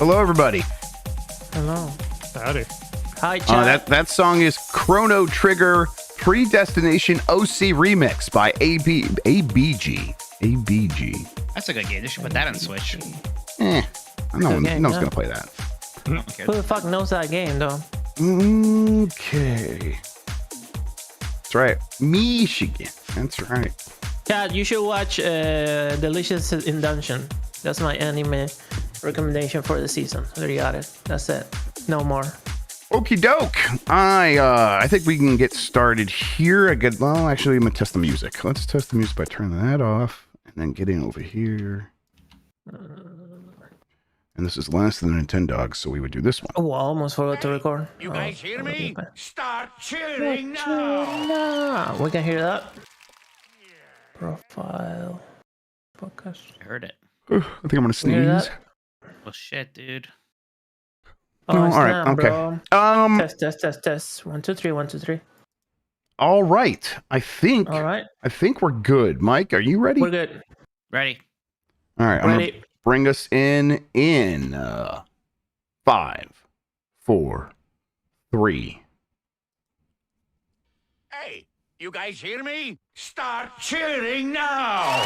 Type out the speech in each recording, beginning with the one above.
Hello, everybody. Hello. Howdy. Hi, chat. That song is Chrono Trigger Predestination OC Remix by ABG. That's a good game. They should put that on Switch. No one's game, going to play that. Okay. Who the fuck knows that game, though? Okay. That's right. Michigan. That's right. Chat, you should watch Delicious in Dungeon. That's my anime recommendation for the season. There you got it. That's it. No more. Okie doke. I think we can get started here. Actually, I'm going to test the music. Let's test the music by turning that off and then getting over here. And this is less than Nintendogs, so we would do this one. Oh, I almost forgot to record. You guys hear me? Okay. Start cheering now! We can hear that. Profile. Podcast. I heard it. I think I'm going to We hear sneeze. that? Well, shit, dude. Oh, No, it's all right, down, okay. bro. Test. 1, 2, 3. 1, 2, 3. All right. I think All right. we're good. Mike, are you ready? We're good. Ready? All right. I'm going to Ready. bring us in 5, 4, 3. Hey, you guys hear me? Start cheering now!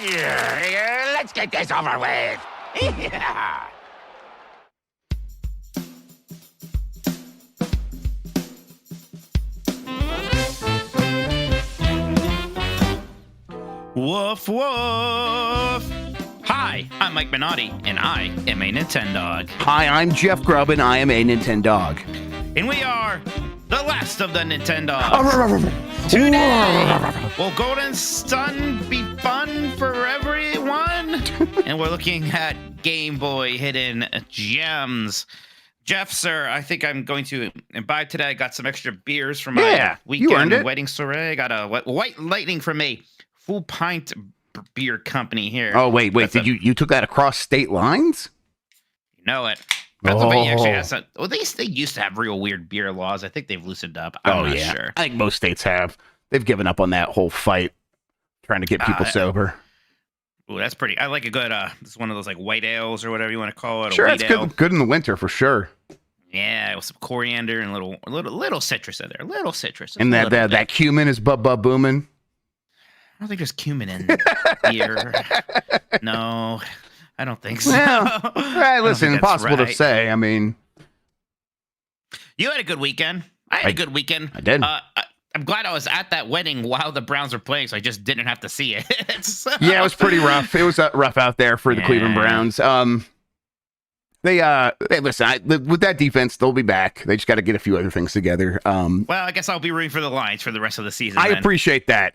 Yeah, let's get this over with! Yeah. Woof woof. Hi, I'm Mike Minotti, and I am a Nintendog. Hi, I'm Jeff Grubb, and I am a Nintendog. And we are the last of the Nintendogs. Today, will Golden Sun be fun for everyone? And we're looking at Game Boy Hidden Gems. Jeff, sir, I think I'm going to imbibe today. I got some extra beers from my You earned weekend it. wedding soiree. I got a White Lightning from a full pint beer company here. Oh, wait. That's You took that across state lines? You know it. Pennsylvania actually Oh. has some. Well, they used to have real weird beer laws. I think they've loosened up. I'm not sure. I think most states have. They've given up on that whole fight, trying to get people sober. Ooh, that's pretty. I like a good. It's one of those like white ales or whatever you want to call it. Sure, a it's wheat ale. good in the winter for sure. Yeah, with some coriander and little citrus in there. Little citrus. And that cumin is booming. I don't think there's cumin in beer. No, I don't think so. Well, right, listen, think that's impossible to right. say. I mean, You had a good weekend. I had a good weekend. I did. I'm glad I was at that wedding while the Browns were playing, so I just didn't have to see it. So- yeah, it was pretty rough. It was rough out there for the Cleveland Browns. They listen. With that defense, they'll be back. They just got to get a few other things together. Well, I guess I'll be rooting for the Lions for the rest of the season. I then. appreciate that.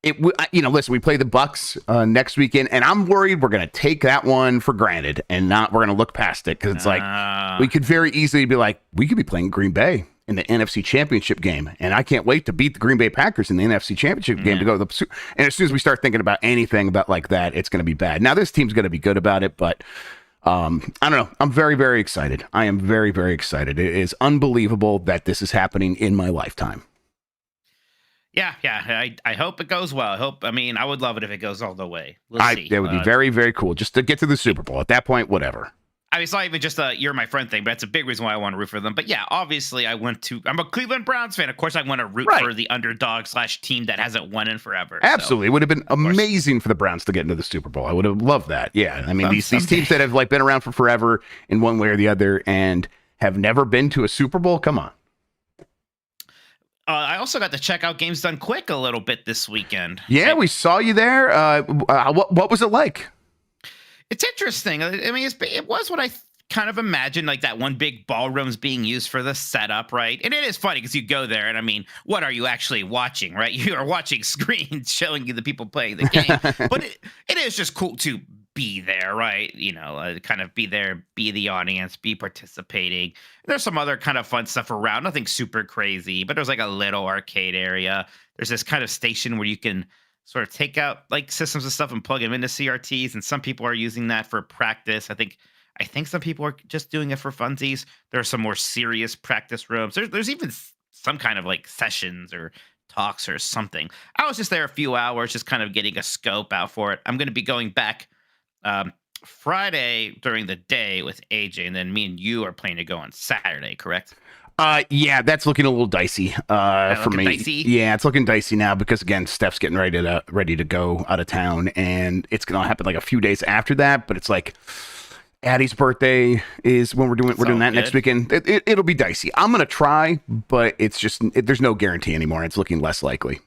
Listen, we play the Bucks next weekend, and I'm worried we're going to take that one for granted and we're going to look past it because it's like we could very easily be like, we could be playing Green Bay in the NFC Championship game, and I can't wait to beat the Green Bay Packers in the NFC Championship game to go to the. And as soon as we start thinking about anything about like that, it's going to be bad. Now this team's going to be good about it, but I don't know. I'm very, very excited. I am very, very excited. It is unbelievable that this is happening in my lifetime. Yeah. I hope it goes well. I would love it if it goes all the way. We'll see. That would be very, very cool just to get to the Super Bowl. At that point, whatever. I mean, it's not even just a you're my friend thing, but that's a big reason why I want to root for them. But yeah, obviously I'm a Cleveland Browns fan. Of course, I want to root for the underdog / team that hasn't won in forever. Absolutely. It would have been amazing for the Browns to get into the Super Bowl. I would have loved that. Yeah. I mean, these teams that have like been around for forever in one way or the other and have never been to a Super Bowl. Come on. I also got to check out Games Done Quick a little bit this weekend. Yeah, we saw you there. What was it like? It's interesting. I mean, it was what I kind of imagined, like that one big ballroom's being used for the setup, right? And it is funny because you go there and I mean, what are you actually watching, right? You are watching screens showing you the people playing the game. But it is just cool to be there, right? You know, kind of be there, be the audience, be participating. There's some other kind of fun stuff around, nothing super crazy, but there's like a little arcade area. There's this kind of station where you can sort of take out like systems and stuff and plug them into CRTs, and some people are using that for practice. I think some people are just doing it for funsies. There are some more serious practice rooms. There's even some kind of like sessions or talks or something. I was just there a few hours, just kind of getting a scope out for it. I'm going to be going back Friday during the day with AJ, and then me and you are planning to go on Saturday, correct? Yeah, that's looking a little dicey for me. Dicey? Yeah, it's looking dicey now because again, Steph's getting ready to go out of town, and it's gonna happen like a few days after that. But it's like Addie's birthday is when we're doing that next weekend. It'll be dicey. I'm gonna try, but it's just there's no guarantee anymore. It's looking less likely.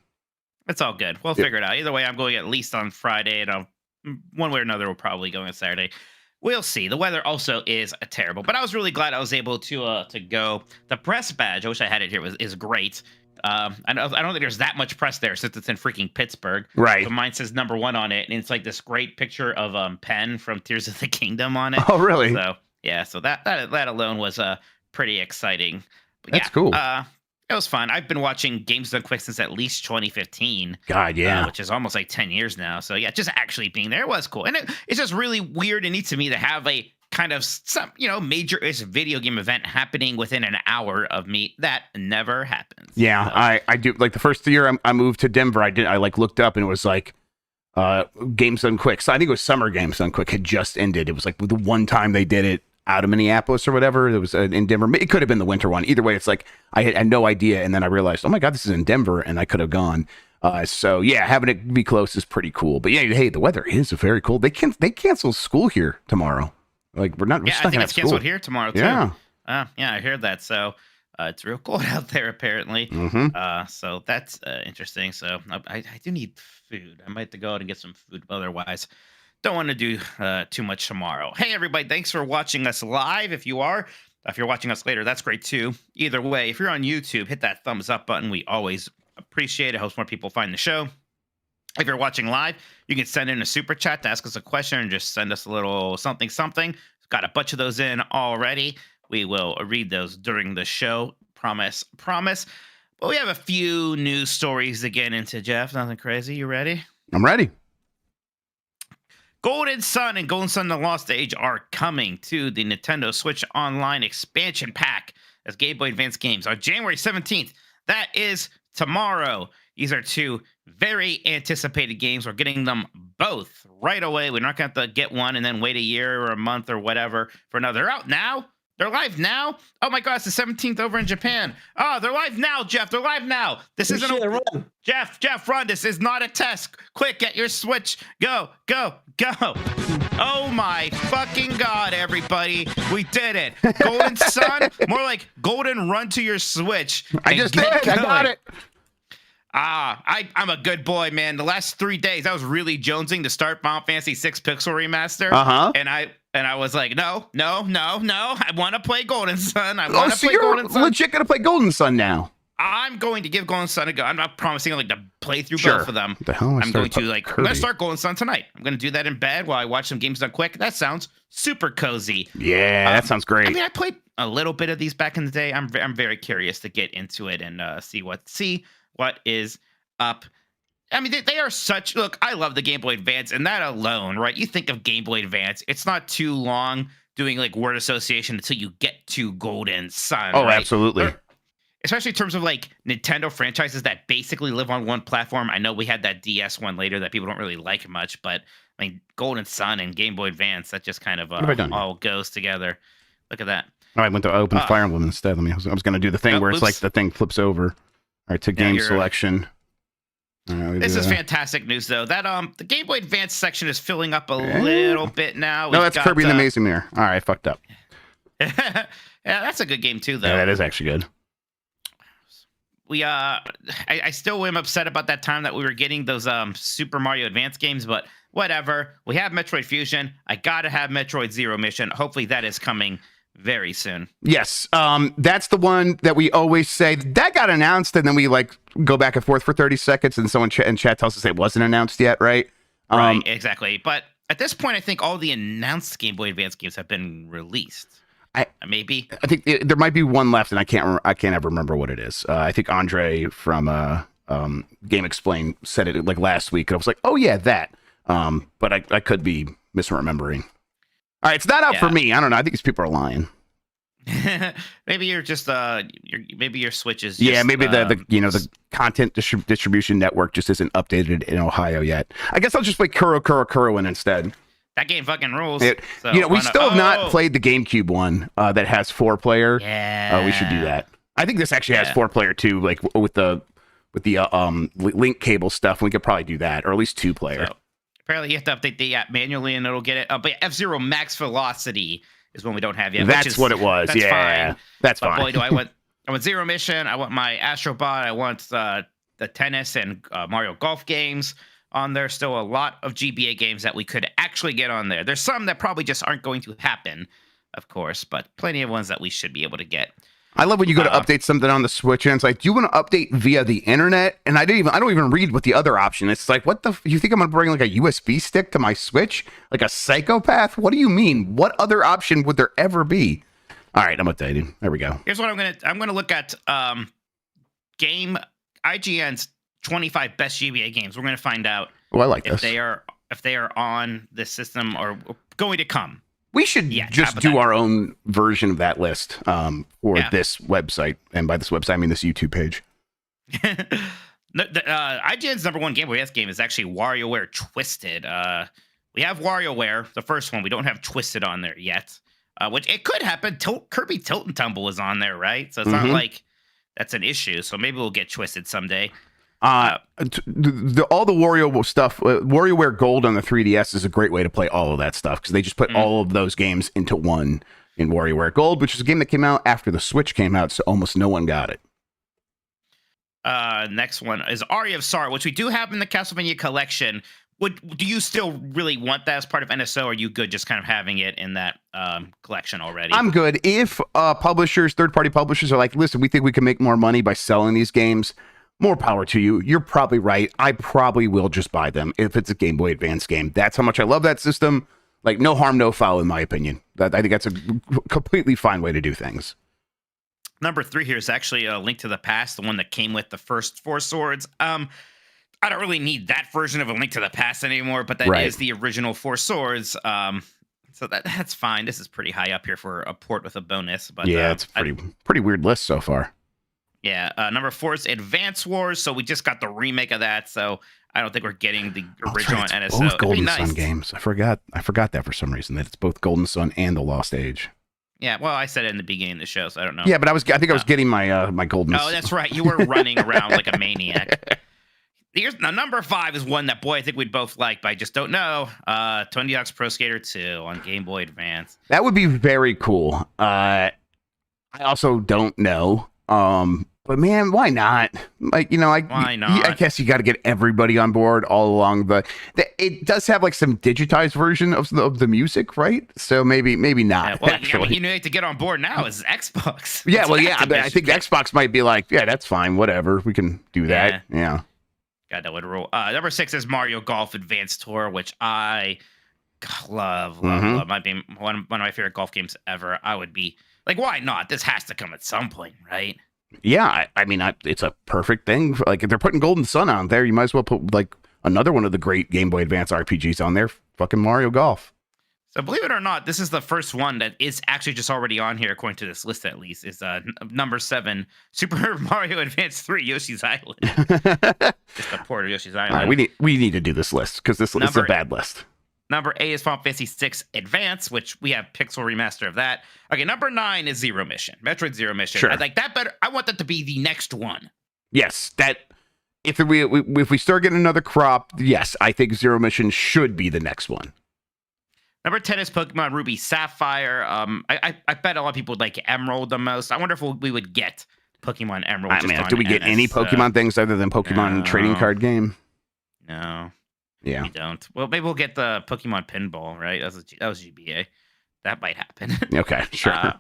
It's all good. We'll figure it out. Either way, I'm going at least on Friday, and one way or another, we'll probably go on Saturday. We'll see. The weather also is terrible, but I was really glad I was able to go. The press badge, I wish I had it here, is great. I don't think there's that much press there since it's in freaking Pittsburgh. Right. But mine says #1 on it, and it's like this great picture of Penn from Tears of the Kingdom on it. Oh, really? So yeah, so that alone was pretty exciting. But That's cool. It was fun. I've been watching Games Done Quick since at least 2015. God, yeah. Which is almost like 10 years now. So yeah, just actually being there was cool. And it's just really weird and neat to me to have a kind of some, major-ish video game event happening within an hour of me. That never happens. Yeah, So, I do. Like the first year I moved to Denver, I like looked up and it was like Games Done Quick. So I think it was Summer Games Done Quick had just ended. It was like the one time they did it out of Minneapolis or whatever. It was in Denver. It could have been the winter one. Either way, it's like I had no idea, and then I realized, oh my god, this is in Denver, and I could have gone. So yeah, having it be close is pretty cool. But yeah, hey, the weather is very cool. They cancel school here tomorrow. Like we're not. Yeah, I think it's canceled here tomorrow too. Yeah. Yeah, I heard that. So it's real cold out there apparently. Mm-hmm. So that's interesting. So I do need food. I might have to go out and get some food. Otherwise, don't want to do too much tomorrow. Hey, everybody, thanks for watching us live. If you're watching us later, that's great too. Either way, if you're on YouTube, hit that thumbs up button. We always appreciate it. Helps more people find the show. If you're watching live, you can send in a super chat to ask us a question and just send us a little something. Got a bunch of those in already. We will read those during the show. Promise. But we have a few news stories to get into, Jeff. Nothing crazy. You ready? I'm ready. Golden Sun and Golden Sun: The Lost Age are coming to the Nintendo Switch Online expansion pack as Game Boy Advance games on January 17th. That is tomorrow. These are two very anticipated games. We're getting them both right away. We're not going to have to get one and then wait a year or a month or whatever for another. They're out now. They're live now. Oh my God, it's the 17th over in Japan. Oh, they're live now, Jeff. They're live now. This isn't a run. Jeff, run. This is not a test. Quick, get your Switch. Go. Oh my fucking God, everybody. We did it. Golden Sun, more like Golden Run to your Switch. I just did. I got it. I'm a good boy, man. The last 3 days, I was really jonesing to start Final Fantasy 6 Pixel Remaster. And I was like, no. I want to play Golden Sun. Golden Sun. Legit gonna play Golden Sun now. I'm going to give Golden Sun a go. I'm not promising like to play through Sure. both of them. What the hell? I'm going to start Golden Sun tonight. I'm going to do that in bed while I watch some Games Done Quick. That sounds super cozy. Yeah, that sounds great. I mean, I played a little bit of these back in the day. I'm very curious to get into it and see what is up. I mean, they are such. Look, I love the Game Boy Advance, and that alone, right? You think of Game Boy Advance, it's not too long doing like word association until you get to Golden Sun. Oh, right? absolutely. Especially in terms of like Nintendo franchises that basically live on one platform. I know we had that DS one later that people don't really like much, but I mean, Golden Sun and Game Boy Advance, that just kind of all goes together. Look at that. All right, I went to open Fire Emblem instead. I was going to do the thing where it's like the thing flips over. All right, to game selection. This is fantastic news, though. That the Game Boy Advance section is filling up a little bit now. No, that's Kirby and the Amazing Mirror. All right, I fucked up. Yeah, that's a good game too, though. Yeah, that is actually good. I still am upset about that time that we were getting those Super Mario Advance games, but whatever. We have Metroid Fusion. I gotta have Metroid Zero Mission. Hopefully that is coming very soon. Yes, that's the one that we always say that got announced, and then we like go back and forth for 30 seconds, and someone in chat tells us it wasn't announced yet, right? Right, exactly. But at this point, I think all the announced Game Boy Advance games have been released. I think there might be one left, and I can't ever remember what it is. I think Andre from Game Explain said it like last week. I was like, oh yeah, that. But I could be misremembering. All right, it's not out for me. I don't know. I think these people are lying. Maybe you're just maybe your Switch is just, maybe the content distribution network just isn't updated in Ohio yet. I guess I'll just play Kuro Kuro Kuroin instead. That game fucking rules. We still have not played the GameCube one that has 4-player. Yeah. We should do that. I think this actually has 4-player too, like with the link cable stuff. We could probably do that, or at least 2-player. So, apparently, you have to update the app manually, and it'll get it. But F-Zero Max Velocity is one we don't have yet. That's what it was. That's fine. That's but fine. Boy, do I want Zero Mission. I want my Astrobot. I want the tennis and Mario Golf games on there. Still a lot of GBA games that we could actually get on there. There's some that probably just aren't going to happen, of course, but plenty of ones that we should be able to get. I love when you go to update something on the Switch and it's like, do you want to update via the internet? And I don't even read what the other option is. It's like, you think I'm going to bring like a USB stick to my Switch? Like a psychopath? What do you mean? What other option would there ever be? All right, I'm updating. There we go. Here's what I'm going to look at IGN's 25 best GBA games. We're going to find out I like if this. if they are on this system or going to come. We should just do our own version of that list for this website. And by this website, I mean this YouTube page. IGN's number one Game Boy Advance game is actually WarioWare Twisted. We have WarioWare, the first one. We don't have Twisted on there yet, which it could happen. Kirby Tilt and Tumble is on there, right? So it's not like that's an issue. So maybe we'll get Twisted someday. All the Wario stuff, WarioWare Gold on the 3DS is a great way to play all of that stuff because they just put all of those games into one in WarioWare Gold, which is a game that came out after the Switch came out, so almost no one got it. Next one is Aria of Sorrow, which we do have in the Castlevania collection. Do you still really want that as part of NSO, or are you good just kind of having it in that collection already? I'm good. If third-party publishers are like, listen, we think we can make more money by selling these games, more power to you. You're probably right. I probably will just buy them if it's a Game Boy Advance game. That's how much I love that system. Like, no harm, no foul, in my opinion. I think that's a completely fine way to do things. Number 3 here is actually a Link to the Past, the one that came with the first 4 swords. I don't really need that version of A Link to the Past anymore, but that is the original 4 swords. So that's fine. This is pretty high up here for a port with a bonus. But yeah, it's pretty weird list so far. Yeah, number 4 is Advance Wars. So we just got the remake of that. So I don't think we're getting the original on NSO. Both Golden Sun games. I forgot that for some reason that it's both Golden Sun and The Lost Age. Yeah, well, I said it in the beginning of the show, so I don't know. Yeah, but I think I was getting my my Golden. Oh, that's right. You were running around like a maniac. Now, number 5 is one that, boy, I think we'd both like, but I just don't know. Nintendogs Pro Skater 2 on Game Boy Advance. That would be very cool. I also don't know. But man, why not? Like, why not? I guess you got to get everybody on board all along it does have like some digitized version of the music, right? So maybe not. Yeah, well, actually, you need to get on board now is Xbox. Yeah, well, yeah, I think Xbox might be like, yeah, that's fine, whatever, we can do that. Yeah. God, that would rule. Number 6 is Mario Golf Advanced Tour, which I love. Might be one of my favorite golf games ever. I would be like, why not? This has to come at some point, right? Yeah, I mean, it's a perfect thing. Like, if they're putting Golden Sun on there, you might as well put like another one of the great Game Boy Advance RPGs on there. Fucking Mario Golf. So believe it or not, this is the first one that is actually just already on here, according to this list at least, is number 7, Super Mario Advance 3, Yoshi's Island. Just a port of Yoshi's Island. All right, we need to do this list because this is a bad list. Number 8 is Final Fantasy VI Advance, which we have pixel remaster of that. Okay, number 9 is Zero Mission, Metroid Zero Mission. Sure. I like that better. I want that to be the next one. Yes, that if we start getting another crop, yes, I think Zero Mission should be the next one. Number 10 is Pokemon Ruby Sapphire. I bet a lot of people would like Emerald the most. I wonder if we would get Pokemon Emerald. Do we get any Pokemon things other than Pokemon trading card game? No. Yeah. We don't. Well, maybe we'll get the Pokemon Pinball, right? That was GBA. That might happen. Okay, sure.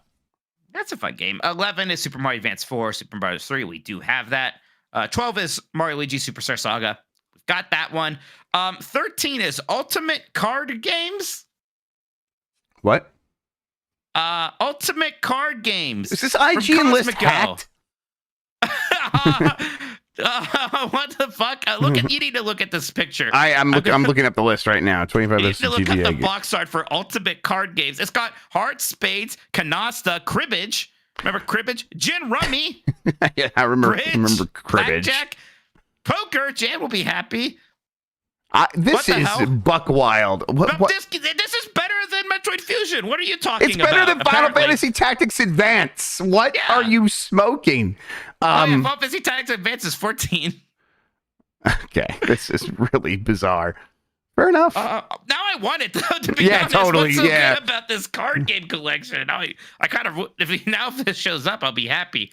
That's a fun game. 11 is Super Mario Advance 4, Super Mario 3. We do have that. 12 is Mario Luigi Superstar Saga. We've got that one. 13 is Ultimate Card Games. What? Ultimate Card Games. Is this IGN list hacked? What the fuck? You need to look at this picture. I'm looking up the list right now. 25 you need lists to of look GBA at the box art for Ultimate Card Games. It's got Hearts, Spades, Canasta, Cribbage. Remember Cribbage? Gin Rummy. Yeah, I remember Bridge, cribbage. Blackjack, Poker. Jan will be happy. This What the is hell? buck wild. But this is better than Metroid Fusion. What are you talking It's about? better than Final Apparently. Fantasy Tactics Advance. What Yeah. are you smoking? Final Fantasy Tactics Advance is 14. Okay, this is really bizarre. Fair enough. Now I want it, though, to be Yeah, honest. totally, What's so yeah. good about this card game collection? I kind of, if this shows up, I'll be happy.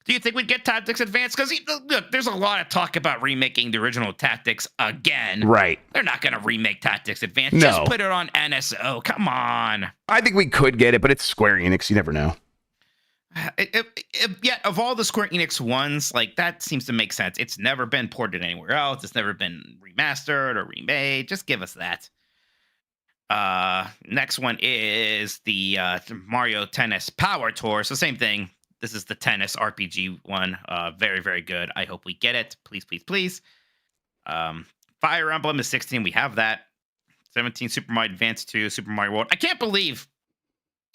Do you think we'd get Tactics Advance? Because, look, there's a lot of talk about remaking the original Tactics again. Right. They're not going to remake Tactics Advance. No. Just put it on NSO. Come on. I think we could get it, but it's Square Enix. You never know. Yet, of all the Square Enix ones, like, that seems to make sense. It's never been ported anywhere else. It's never been remastered or remade. Just give us that. Next one is the Mario Tennis Power Tour. So same thing. This is the tennis RPG one. Very, very good. I hope we get it. Please, please, please. Fire Emblem is 16. We have that. 17, Super Mario Advance 2, Super Mario World. I can't believe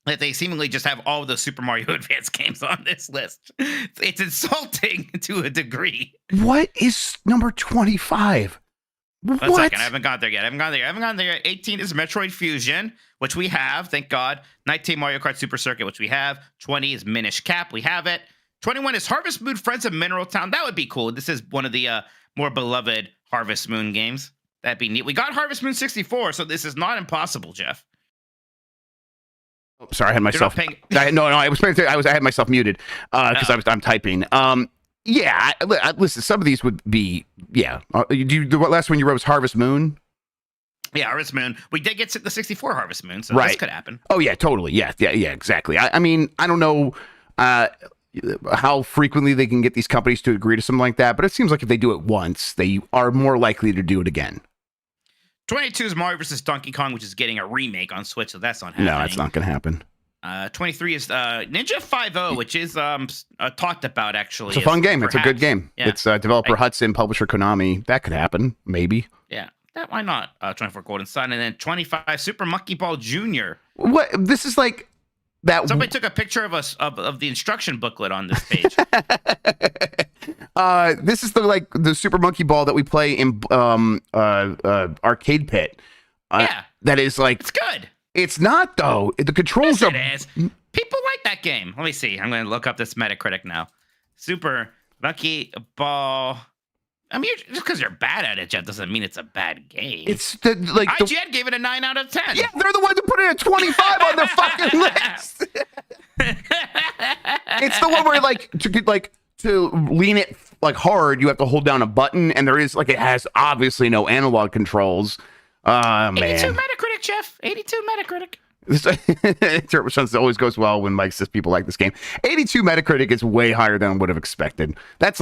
that they seemingly just have all the Super Mario Advance games on this list. It's insulting to a degree. What is number 25? One What? second, I haven't got there yet. I haven't gone there yet. 18 is Metroid Fusion, which we have, thank God. 19, Mario Kart Super Circuit, which we have. 20 is Minish Cap, we have it. 21 is Harvest Moon Friends of Mineral Town. That would be cool. This is one of the more beloved Harvest Moon games. That'd be neat. We got Harvest Moon 64, so this is not impossible, Jeff. Oh, sorry, I had myself. paying- No, I was. I had myself muted because I'm typing. Yeah, listen. Some of these would be. Yeah. The last one you wrote was Harvest Moon. Yeah, Harvest Moon. We did get the 64 Harvest Moon, so Right. this could happen. Oh yeah, totally. Yeah, exactly. I mean, I don't know how frequently they can get these companies to agree to something like that, but it seems like if they do it once, they are more likely to do it again. 22 is Mario vs. Donkey Kong, which is getting a remake on Switch, so that's not happening. No, that's not going to happen. 23 is Ninja 5.0, which is talked about, actually. It's a fun game. It's a good game. Yeah. It's developer Hudson, publisher Konami. That could happen, maybe. Yeah, why not? 24 Golden Sun, and then 25 Super Monkey Ball Jr. What? This is like that. Somebody took a picture of us of the instruction booklet on this page. This is the Super Monkey Ball that we play in Arcade Pit. Yeah. That is like It's good. It's not though. The controls Yes, are. it is. People like that game. Let me see. I'm going to look up this Metacritic now. Super Monkey Ball. I mean, just because you're bad at it, Jeff, doesn't mean it's a bad game. It's the IGN gave it a 9 out of 10. Yeah, they're the ones who put it at 25 on their fucking list. It's the one where to lean it like hard, you have to hold down a button, and there is it has obviously no analog controls. Man. 82 Metacritic, Jeff. 82 Metacritic. This always goes well when Mike says people like this game. 82 Metacritic is way higher than I would have expected. That's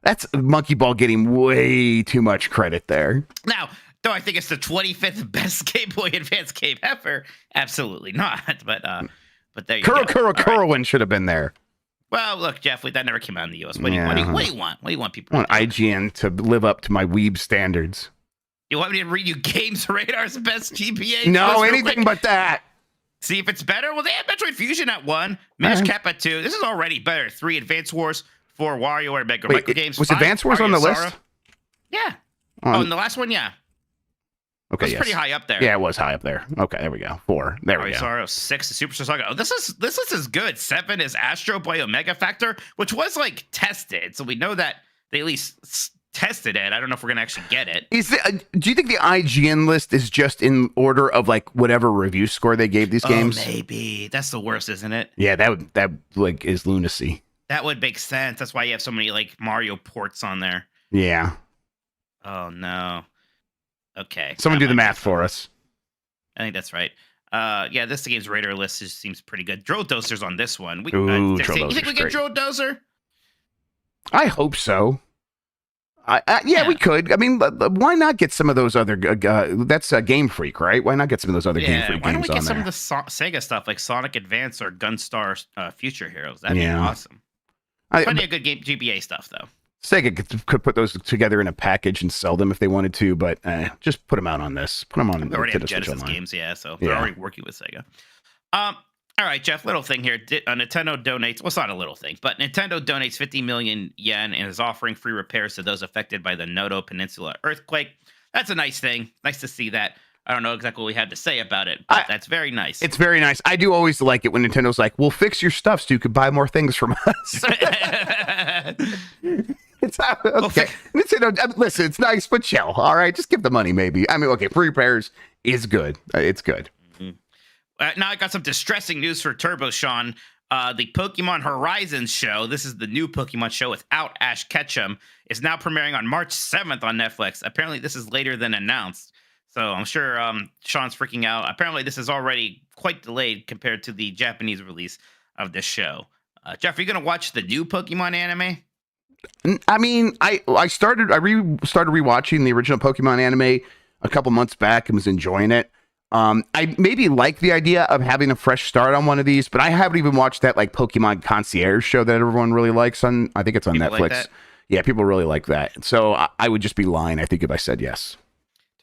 that's Monkey Ball getting way too much credit there. Now, do I think it's the 25th best Game Boy Advance game ever? Absolutely not. But there you go. Kurowin should have been there. Well, look, Jeff, that never came out in the U.S. What do you want? What do you want people I want IGN to live up to my weeb standards. You want me to read you Games Radar's best GBA? No, anything but that. See if it's better? Well, they have Metroid Fusion at 1, Minish Cap at 2. This is already better. 3, Advance Wars. 4, WarioWare Micro Games. Was 5, Advance Wars on the list? Yeah. And the last one, yeah. Okay, It was pretty high up there. Yeah, it was high up there. Okay, there we go. 4. There we go. Sorrow 6 is Superstar Saga. Oh, this is good. 7 is Astro Boy Omega Factor, which was tested, so we know that they at least tested it. I don't know if we're gonna actually get it. Do you think the IGN list is just in order of whatever review score they gave these games? Maybe that's the worst, isn't it? Yeah, that is lunacy. That would make sense. That's why you have so many Mario ports on there. Yeah. Oh no. Okay. Someone do the math for us. I think that's right. Yeah, this game's radar list seems pretty good. Drill Doser's on this one. Ooh, you Drill think we Doser's get great. Drill Dozer? I hope so. Yeah, we could. I mean, why not get some of those other? That's Game Freak, right? Why not get some of those other Game Freak why don't games we on get some there? of the Sega stuff like Sonic Advance or Gunstar Future Heroes? That'd be awesome. Plenty of good GBA stuff, though. Sega could put those together in a package and sell them if they wanted to, but just put them out on this. Put them on. They already have Nintendo Switch Genesis Online. games, so they're already working with Sega. All right, Jeff, little thing here. Nintendo donates, well, it's not a little thing, but Nintendo donates 50 million yen and is offering free repairs to those affected by the Noto Peninsula earthquake. that's a nice thing. Nice to see that. I don't know exactly what we had to say about it, but that's very nice. It's very nice. I do always like it when Nintendo's like, we'll fix your stuff so you can buy more things from us. It's okay. Nintendo, listen, it's nice, but chill. All right, just give the money, maybe. I mean, okay, free repairs is good. It's good. Now I got some distressing news for Turbo Sean. The Pokemon Horizons show, this is the new Pokemon show without Ash Ketchum, is now premiering on March 7th on Netflix. Apparently, this is later than announced. So I'm sure Sean's freaking out. Apparently, this is already quite delayed compared to the Japanese release of this show. Jeff, are you going to watch the new Pokemon anime? I mean, I started rewatching the original Pokemon anime a couple months back and was enjoying it. I maybe like the idea of having a fresh start on one of these, but I haven't even watched that like Pokemon Concierge show that everyone really likes on. I think it's on People Netflix. like that? Yeah, people really like that. So I would just be lying, I think, if I said yes.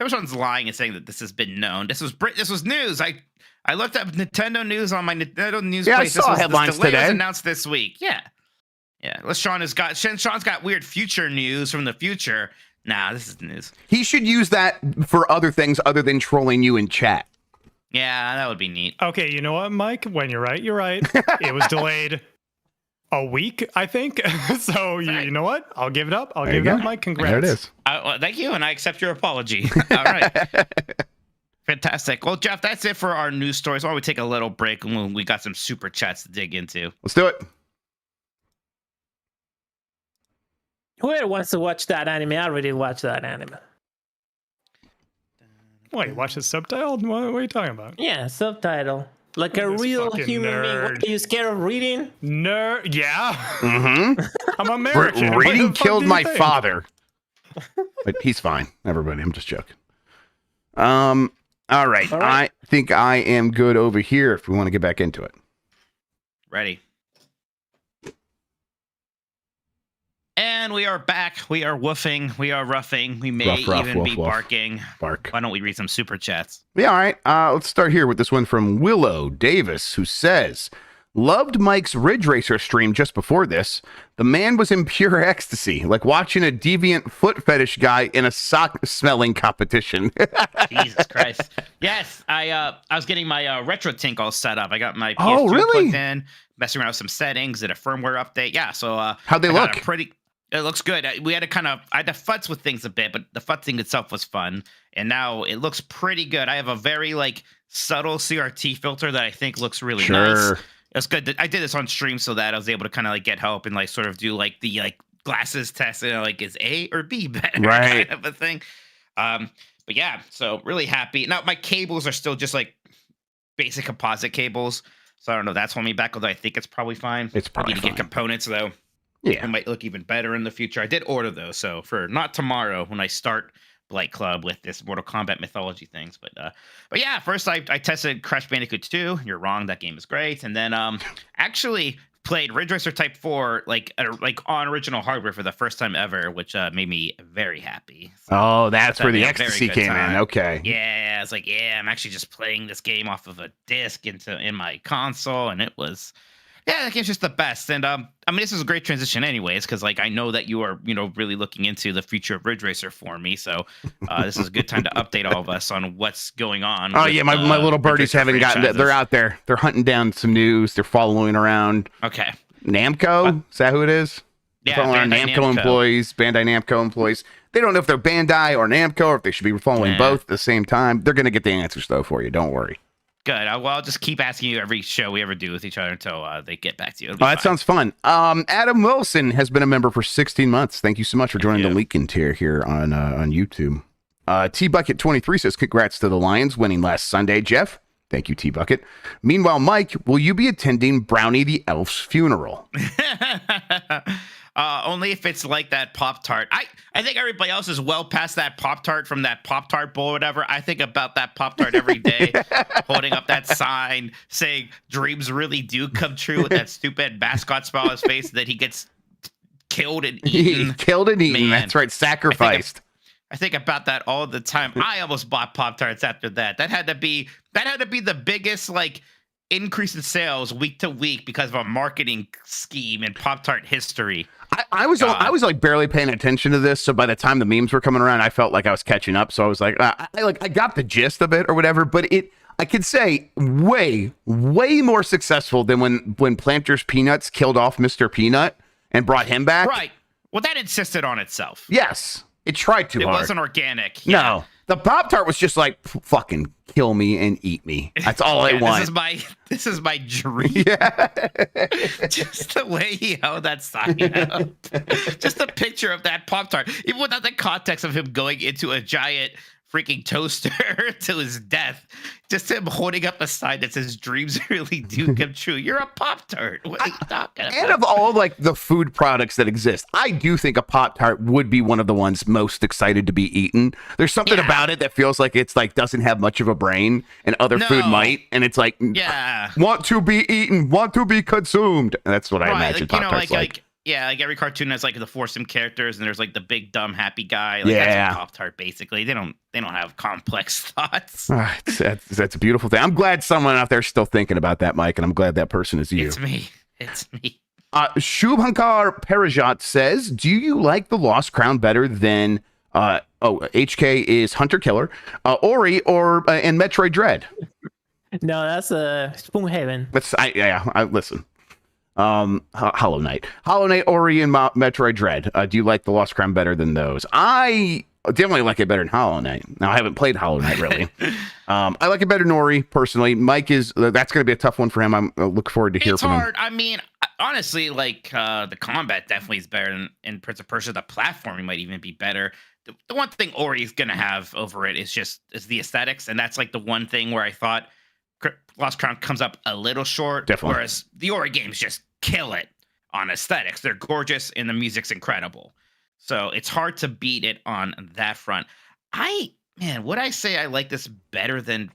Sean's lying and saying that this has been known. This was news. I looked up Nintendo news on my Nintendo news. Yeah, place. I saw headlines this today. Was announced this week. Yeah. Unless Sean's got weird future news from the future. Nah, this is news. He should use that for other things other than trolling you in chat. Yeah, that would be neat. Okay, you know what, Mike? When you're right, you're right. It was delayed a week, I think. So you know what? I'll give it up. I'll give it up, Mike. Congrats. There it is. Well, thank you, and I accept your apology. All right. Fantastic. Well, Jeff, that's it for our news stories. Why don't we take a little break and we got some super chats to dig into. Let's do it. Whoever wants to watch that anime, I already watched that anime. Wait, watch the subtitle? What are you talking about? Yeah, subtitle. Like a This real fucking human being. nerd. What, are you scared of reading? Nerd. Yeah. Mm-hmm. I'm American. What the Reading fuck killed do you my think? father. But he's fine, everybody. I'm just joking. All right. All right. I think I am good over here if we want to get back into it. Ready. And we are back. We are woofing. We are roughing. We may Ruff, even woof, be woof. barking. Bark. Why don't we read some super chats? Yeah, all right. Let's start here with this one from Willow Davis, who says, loved Mike's Ridge Racer stream just before this. The man was in pure ecstasy, like watching a deviant foot fetish guy in a sock smelling competition. Jesus Christ. Yes, I was getting my retro tink all set up. I got my PS2 Oh, really? plugged in, messing around with some settings, did a firmware update. Yeah, so How'd they I got look? It looks good. We had to I had to futz with things a bit, but the futzing itself was fun. And now it looks pretty good. I have a very subtle CRT filter that I think looks really nice. It's good. I did this on stream so that I was able to kind of get help and sort of do the glasses test. Is A or B better? Right. Kind of a thing. But yeah, so really happy. Now my cables are still just basic composite cables. So I don't know. That's holding me back, although I think it's probably fine. It's probably I need to fine. get components though. Yeah. It might look even better in the future. I did order those, so for not tomorrow when I start Blight Club with this Mortal Kombat mythology things, but yeah, first I tested Crash Bandicoot 2. You're wrong, that game is great, and then actually played Ridge Racer Type 4 on original hardware for the first time ever, which made me very happy. So Oh, that's where the having a very ecstasy good came time. in. Okay. Yeah, it's I'm actually just playing this game off of a disc in my console, and it was. Yeah, that game's just the best. And I mean, this is a great transition anyways, because I know that you are, really looking into the future of Ridge Racer for me. So this is a good time to update all of us on what's going on. Oh, with, yeah, my little Ridge birdies Racer haven't gotten. franchises. They're out there. They're hunting down some news. They're following around Okay. Namco. Is that who it is? Yeah, Following around Bandai Namco employees, Bandai Namco employees. They don't know if they're Bandai or Namco or if they should be following Yeah. both at the same time. They're going to get the answers, though, for you. Don't worry. Good. I'll just keep asking you every show we ever do with each other until they get back to you. Oh, that sounds fun. Adam Wilson has been a member for 16 months. Thank you so much for joining the Leakin' tier here on YouTube. T Bucket 23 says, congrats to the Lions winning last Sunday. Jeff, thank you, T Bucket. Meanwhile, Mike, will you be attending Brownie the Elf's funeral? Only if it's like that Pop-Tart. I think everybody else is well past that Pop-Tart from that Pop-Tart bowl or whatever. I think about that Pop-Tart every day, holding up that sign saying dreams really do come true with that stupid mascot smile on his face that he gets killed and eaten. Killed and eaten. Man. That's right. Sacrificed. I think about that all the time. I almost bought Pop-Tarts after that. That had to be the biggest increase in sales week to week because of a marketing scheme in Pop-Tart history. I was like barely paying attention to this, so by the time the memes were coming around, I felt like I was catching up. So I was like, I got the gist of it or whatever. But I could say way more successful than when Planters Peanuts killed off Mr. Peanut and brought him back. Right. Well, that insisted on itself. Yes, it tried too hard. It wasn't organic. No, the Pop-Tart was just like, fucking kill me and eat me. That's all I want. This is my dream. Yeah. Just the way he held that sign up. Just a picture of that Pop-Tart. Even without the context of him going into a giant freaking toaster to his death. Just him holding up a sign that says dreams really do come true. You're a Pop-Tart. What are you talking about? And of all like the food products that exist, I do think a Pop-Tart would be one of the ones most excited to be eaten. There's something about it that feels like it's like doesn't have much of a brain and other food might. And it's like, want to be eaten, want to be consumed. And that's what I imagine Pop-Tarts like. Yeah, like every cartoon has like the foursome characters, and there's like the big dumb happy guy. Like that's a Pop-Tart basically. They don't have complex thoughts. That's a beautiful thing. I'm glad someone out there's still thinking about that, Mike, and I'm glad that person is you. It's me. Shubhankar Parajat says, "Do you like the Lost Crown better than HK is Hunter Killer, Ori, or and Metroid Dread?" No, that's Spoonhaven. Listen. Hollow Knight, Ori, and Metroid Dread. Do you like the Lost Crown better than those? I definitely like it better than Hollow Knight. Now I haven't played Hollow Knight really. I like it better than Ori personally. Mike that's going to be a tough one for him. I'm looking forward to hear from him. It's hard. I mean, honestly, like the combat definitely is better than in Prince of Persia. The platforming might even be better. The one thing Ori is going to have over it is the aesthetics, and that's like the one thing where I thought Lost Crown comes up a little short. Definitely. Whereas the Ori games just kill it on aesthetics. They're gorgeous and the music's incredible. So it's hard to beat it on that front. Would I say I like this better than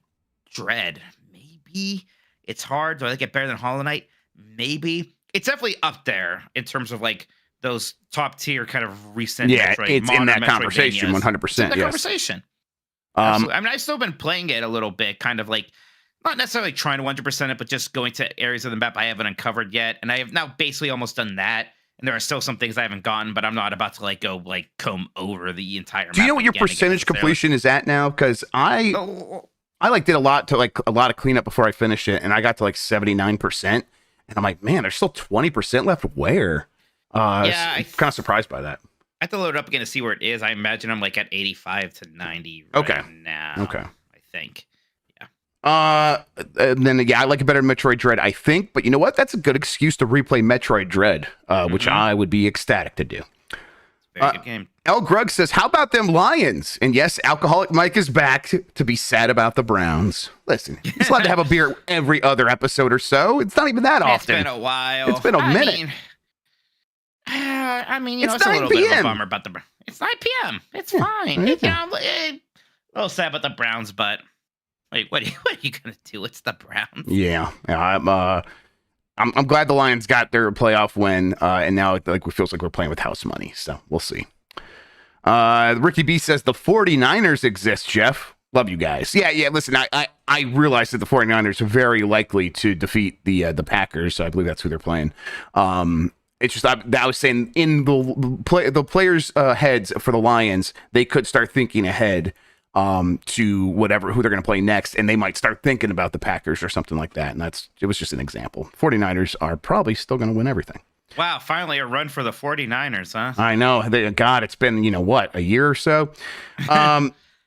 Dread? Maybe. It's hard. Do I like it better than Hollow Knight? Maybe. It's definitely up there in terms of like those top tier kind of recent Metroid, it's in that conversation 100%. It's in that conversation. I mean, I've still been playing it a little bit, kind of like not necessarily trying to 100% it, but just going to areas of the map I haven't uncovered yet. And I have now basically almost done that. And there are still some things I haven't gotten, but I'm not about to like go like comb over the entire map. Do you know what your percentage completion is at now? Because I did a lot of cleanup before I finished it, and I got to like 79%. And I'm like, man, there's still 20% left. Where? I'm kind of surprised by that. I have to load it up again to see where it is. I imagine I'm like at 85 to 90 now. Okay. I think. And then I like it better than Metroid Dread, I think, but you know what? That's a good excuse to replay Metroid Dread, which I would be ecstatic to do. Very good game. L. Grug says, how about them Lions? And yes, Alcoholic Mike is back to be sad about the Browns. Listen, he's allowed to have a beer every other episode or so. It's not even that often. It's been a while. It's been a minute. It's a little bit of a bummer about the Browns. It's 9 p.m. It's fine. I'm a little sad about the Browns, but wait, what are you gonna do? It's the Browns. Yeah, I'm glad the Lions got their playoff win, and now it feels like we're playing with house money. So we'll see. Ricky B says the 49ers exist. Jeff, love you guys. Yeah. Listen, I realize that the 49ers are very likely to defeat the Packers. So I believe that's who they're playing. It's just I was saying in the players' heads for the Lions, they could start thinking ahead to who they're going to play next, and they might start thinking about the Packers or something like that. And it was just an example. 49ers are probably still going to win everything. Wow, finally a run for the 49ers, huh? I know. God, it's been, a year or so.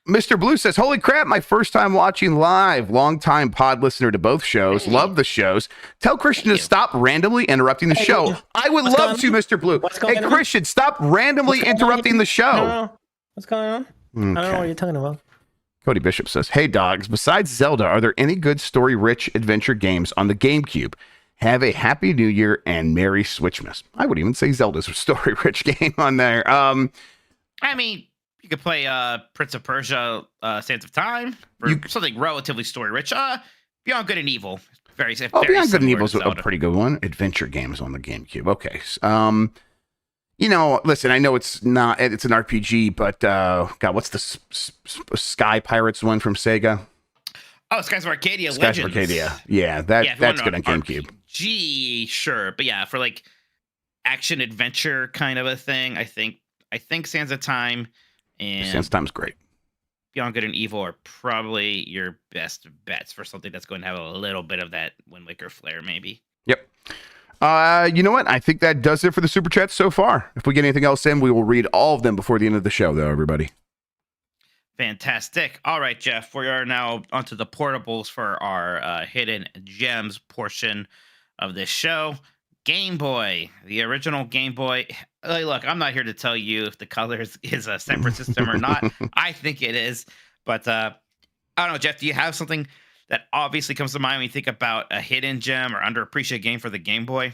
Mr. Blue says, holy crap, my first time watching live. Long-time pod listener to both shows. Hey. Love the shows. Tell Christian to stop randomly interrupting the show. I would love to, Mr. Blue. Hey, Christian, stop randomly interrupting the show. No. What's going on? Okay. I don't know what you're talking about. Cody Bishop says, hey, dogs, besides Zelda, are there any good story-rich adventure games on the GameCube? Have a happy new year and Merry Switchmas. I would even say Zelda's a story-rich game on there. I mean, you could play Prince of Persia, Sands of Time, or something relatively story-rich. Beyond Good and Evil. Beyond Good and Evil is a pretty good one. Adventure games on the GameCube. Okay. Listen, I know it's an RPG, but God, what's the Sky Pirates one from Sega? Oh, Skies of Arcadia Skies of Legends. Arcadia. Yeah, that's good on GameCube. RPG, sure, but yeah, for like action adventure kind of a thing, I think Sands of Time and Sands of Time's great. Beyond Good and Evil are probably your best bets for something that's going to have a little bit of that Wind Waker flair, maybe. Yep. You know what? I think that does it for the super chats so far. If we get anything else in, we will read all of them before the end of the show, though, everybody. Fantastic. All right, Jeff, we are now onto the portables for our hidden gems portion of this show. Game Boy, the original Game Boy. Look, I'm not here to tell you if the color is a separate system or not. I think it is. But I don't know, Jeff, do you have something that obviously comes to mind when you think about a hidden gem or underappreciated game for the Game Boy?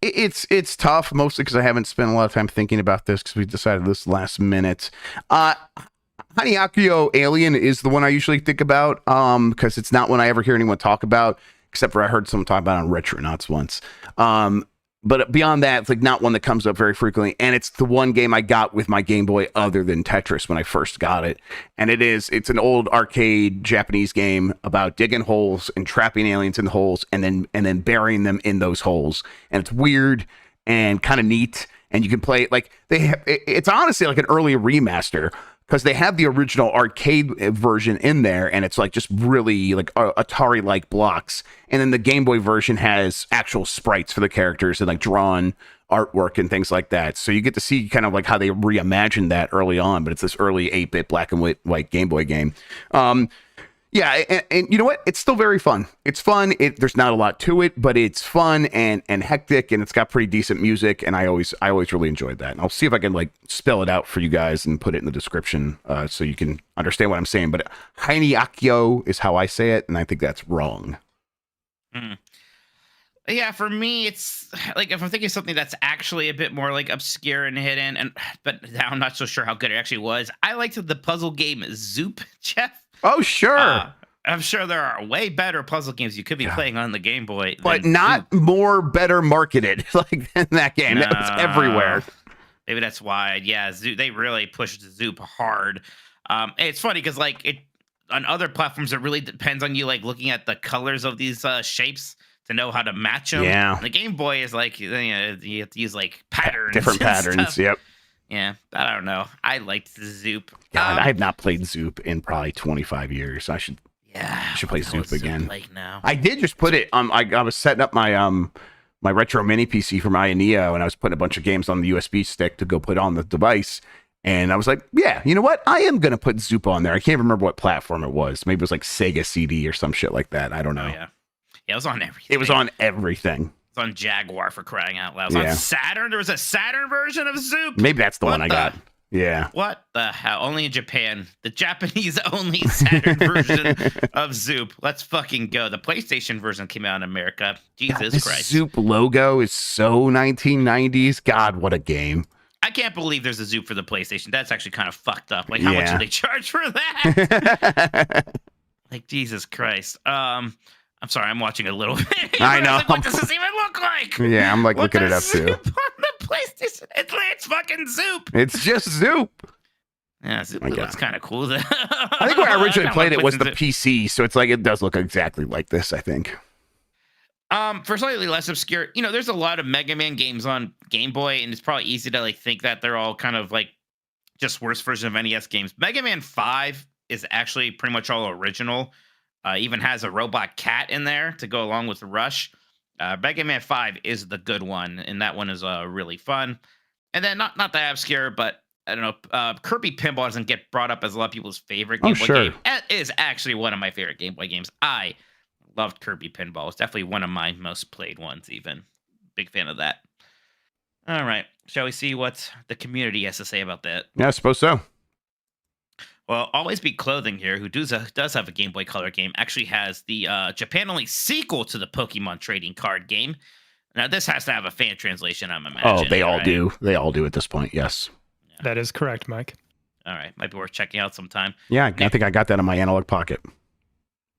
It's tough, mostly because I haven't spent a lot of time thinking about this because we decided this last minute. Haniakyo Alien is the one I usually think about because it's not one I ever hear anyone talk about, except for I heard someone talk about it on Retronauts once. But beyond that, it's like not one that comes up very frequently. And it's the one game I got with my Game Boy other than Tetris when I first got it. And it's an old arcade Japanese game about digging holes and trapping aliens in the holes and then burying them in those holes. And it's weird and kind of neat. And you can play it like it's honestly like an early remaster, because they have the original arcade version in there, and it's like just really like Atari-like blocks. And then the Game Boy version has actual sprites for the characters and like drawn artwork and things like that. So you get to see kind of like how they reimagined that early on, but it's this early 8-bit black and white Game Boy game. Yeah, and you know what? It's still very fun. It's fun. There's not a lot to it, but it's fun and hectic, and it's got pretty decent music, and I always really enjoyed that. And I'll see if I can like spell it out for you guys and put it in the description so you can understand what I'm saying. But Haniakyo is how I say it, and I think that's wrong. Yeah, for me, it's like if I'm thinking of something that's actually a bit more like obscure and hidden, but I'm not so sure how good it actually was. I liked the puzzle game Zoop, Jeff. Oh, sure. I'm sure there are way better puzzle games you could be playing on the Game Boy. But not Zoop. More better marketed like than that game. No, It's everywhere. Maybe that's why. Yeah, Zoop, they really pushed Zoop hard. It's funny because like on other platforms, it really depends on you like looking at the colors of these shapes to know how to match them. Yeah. The Game Boy is like, you have to use like patterns. Different and patterns. stuff. Yep. Yeah, I don't know. I liked the Zoop. God, I have not played Zoop in probably 25 years. I should play Zoop again. Like now. I did just put it. I was setting up my my retro mini PC for my Neo, and I was putting a bunch of games on the USB stick to go put on the device. And I was like, yeah, you know what? I am gonna put Zoop on there. I can't remember what platform it was. Maybe it was like Sega CD or some shit like that. I don't know. Oh, yeah, it was on everything. It was on everything. It's on Jaguar, for crying out loud. It was on Saturn. There was a Saturn version of Zoop. Maybe that's the one I got. Yeah. What the hell? Only in Japan. The Japanese only Saturn version of Zoop. Let's fucking go. The PlayStation version came out in America. Jesus Christ. Zoop logo is so 1990s. God, what a game. I can't believe there's a Zoop for the PlayStation. That's actually kind of fucked up. Like, how much do they charge for that? Like, Jesus Christ. I'm sorry, I'm watching a little bit. I know. Like, what does this even look like? Yeah, I'm like looking it up too. Zoop on the PlayStation. It's fucking Zoop. It's just Zoop. Yeah, Zoop looks kind of cool. I think when I originally played it was the PC, so it's like it does look exactly like this, I think. For slightly less obscure, there's a lot of Mega Man games on Game Boy, and it's probably easy to like think that they're all kind of like just worse version of NES games. Mega Man 5 is actually pretty much all original. Even has a robot cat in there to go along with Rush. Mega Man 5 is the good one, and that one is really fun. And then not that obscure, but I don't know. Kirby Pinball doesn't get brought up as a lot of people's favorite Game Boy game. It is actually one of my favorite Game Boy games. I loved Kirby Pinball. It's definitely one of my most played ones, even. Big fan of that. All right. Shall we see what the community has to say about that? Yeah, I suppose so. Well, Always Be Clothing here, who does have a Game Boy Color game, actually has the Japan-only sequel to the Pokemon trading card game. Now, this has to have a fan translation, I'm imagining. Oh, they all do. They all do at this point, yes. Yeah. That is correct, Mike. All right. Might be worth checking out sometime. Yeah, I think I got that in my analog pocket.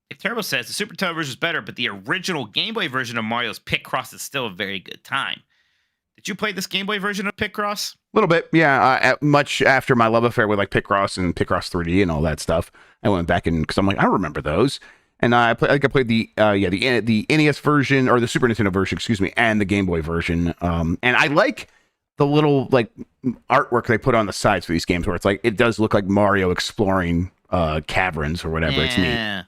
If Turbo says the Super Nintendo version is better, but the original Game Boy version of Mario's Picross is still a very good time. Did you play this Game Boy version of Picross? A little bit, yeah. Much after my love affair with like Picross and Picross 3D and all that stuff, I went back and because I'm like, I remember those, and I played the NES version or the Super Nintendo version, excuse me, and the Game Boy version. And I like the little like artwork they put on the sides for these games, where it's like it does look like Mario exploring caverns or whatever. Yeah. It's neat.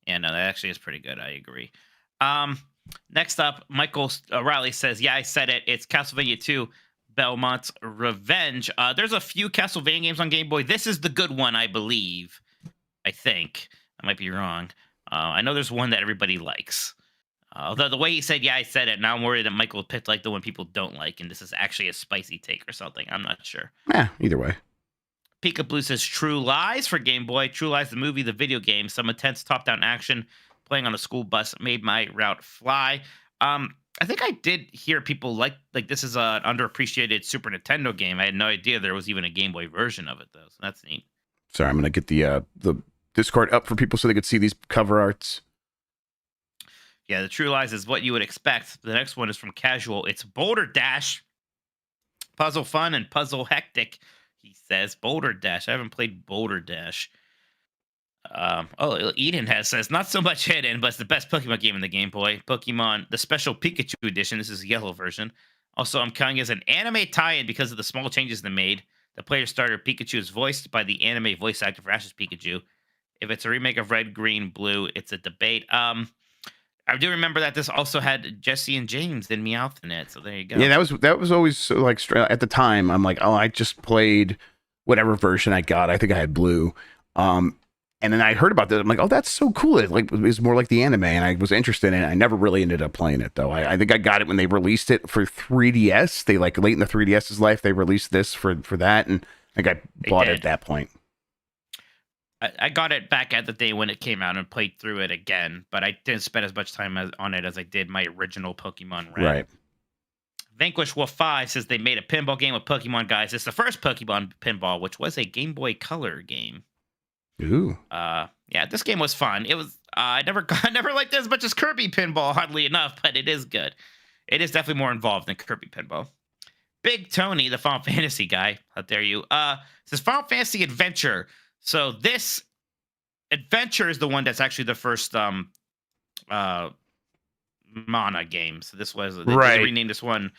Yeah, no, that actually is pretty good. I agree. Next up, Michael Riley says, "Yeah, I said it. It's Castlevania 2, Belmont's Revenge." There's a few Castlevania games on Game Boy. This is the good one, I believe. I think I might be wrong. I know there's one that everybody likes. Although the way he said, "Yeah, I said it," now I'm worried that Michael picked like the one people don't like, and this is actually a spicy take or something. I'm not sure. Either way. Pika Blue says True Lies for Game Boy. True Lies, the movie, the video game. Some intense top-down action playing on a school bus made my route fly. I think I did hear people like this is an underappreciated Super Nintendo game. I had no idea there was even a Game Boy version of it, though. So that's neat. Sorry, I'm going to get the Discord up for people so they could see these cover arts. Yeah, the True Lies is what you would expect. The next one is from Casual. It's Boulder Dash. Puzzle fun and puzzle hectic, he says. Boulder Dash. I haven't played Boulder Dash. Eden says, not so much hidden, but it's the best Pokemon game in the Game Boy. Pokemon, the special Pikachu edition. This is the yellow version. Also, I'm counting as an anime tie-in because of the small changes they made. The player starter Pikachu is voiced by the anime voice actor for Ash's Pikachu. If it's a remake of Red, Green, Blue, it's a debate. I do remember that this also had Jesse and James and Meowth in it. So there you go. Yeah, that was always so, like at the time. I'm like, oh, I just played whatever version I got. I think I had Blue. And then I heard about this. I'm like, oh, that's so cool. It was more like the anime, and I was interested in it. I never really ended up playing it though. I think I got it when they released it for 3DS. They like late in the 3DS's life, they released this for that, and I think I bought it at that point. I got it back at the day when it came out and played through it again, but I didn't spend as much time on it as I did my original Pokemon Red. Right. Vanquish Wolf 5 says they made a pinball game with Pokemon guys. It's the first Pokemon pinball, which was a Game Boy Color game. Ooh. Yeah, this game was fun. It was I never liked it as much as Kirby Pinball, oddly enough, but it is good. It is definitely more involved than Kirby Pinball. Big Tony, the Final Fantasy guy, how dare you? Says Final Fantasy Adventure. So this Adventure is the one that's actually the first Mana game. So this was they renamed this one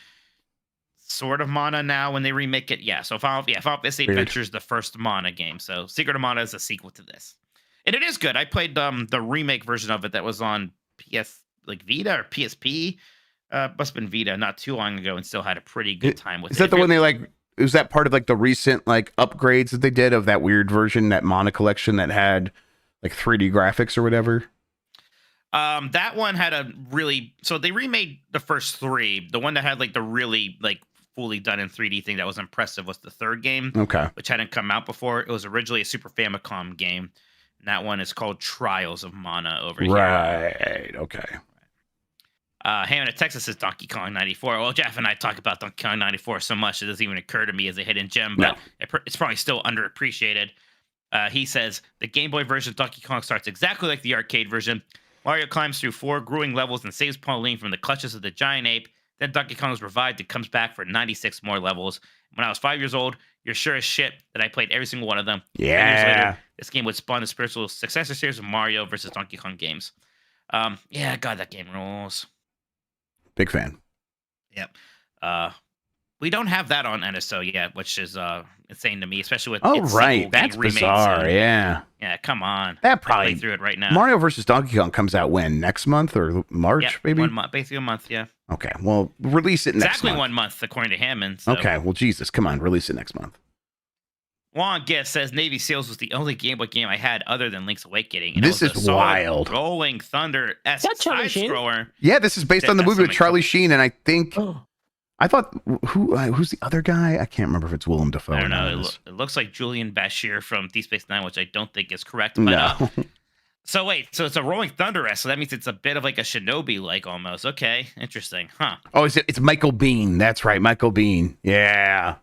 sort of Mana now when they remake it. Yeah, so Final Fantasy Adventure is the first Mana game. So Secret of Mana is a sequel to this. And it is good. I played the remake version of it that was on Vita or PSP. Must have been Vita not too long ago and still had a pretty good time with it. Is that the one they like? Was that part of like the recent like upgrades that they did of that weird version, that Mana collection that had like 3D graphics or whatever? That one had so they remade the first three. The one that had like the really like fully done in 3D thing that was impressive was the third game. Okay. Which hadn't come out before. It was originally a Super Famicom game. And that one is called Trials of Mana over here. Right. Okay. Hammond in Texas says Donkey Kong 94. Well, Jeff and I talk about Donkey Kong 94 so much it doesn't even occur to me as a hidden gem, but it's probably still underappreciated. He says the Game Boy version of Donkey Kong starts exactly like the arcade version. Mario climbs through 4 grueling levels and saves Pauline from the clutches of the giant ape. Then Donkey Kong is revived and comes back for 96 more levels. When I was 5 years old, you're sure as shit that I played every single one of them. Yeah. 10 years later, this game would spawn the spiritual successor series of Mario versus Donkey Kong games. Yeah, God, that game rules. Big fan. Yep. We don't have that on NSO yet, which is insane to me, especially with that's bizarre. Soon. Yeah. Yeah, come on. That probably play through it right now. Mario versus Donkey Kong comes out when? Next month or March, maybe? 1 month, basically a month, yeah. Okay, well, release it next month. Exactly 1 month, according to Hammond. So. Okay, well, Jesus, come on, release it next month. Juan Gift says Navy SEALs was the only Game Boy game I had other than Link's Awakening. And this is wild. Rolling Thunder-esque side-scroller. Yeah, this is based on the movie with Charlie Sheen, and I think... I thought, who's the other guy? I can't remember if it's Willem Dafoe. I don't know. It looks like Julian Bashir from Deep Space Nine, which I don't think is correct. But, no. So it's a Rolling Thunder-esque, so that means it's a bit of like a Shinobi-like almost. Okay, interesting. Huh. Oh, it's Michael Biehn. That's right, Michael Biehn. Yeah.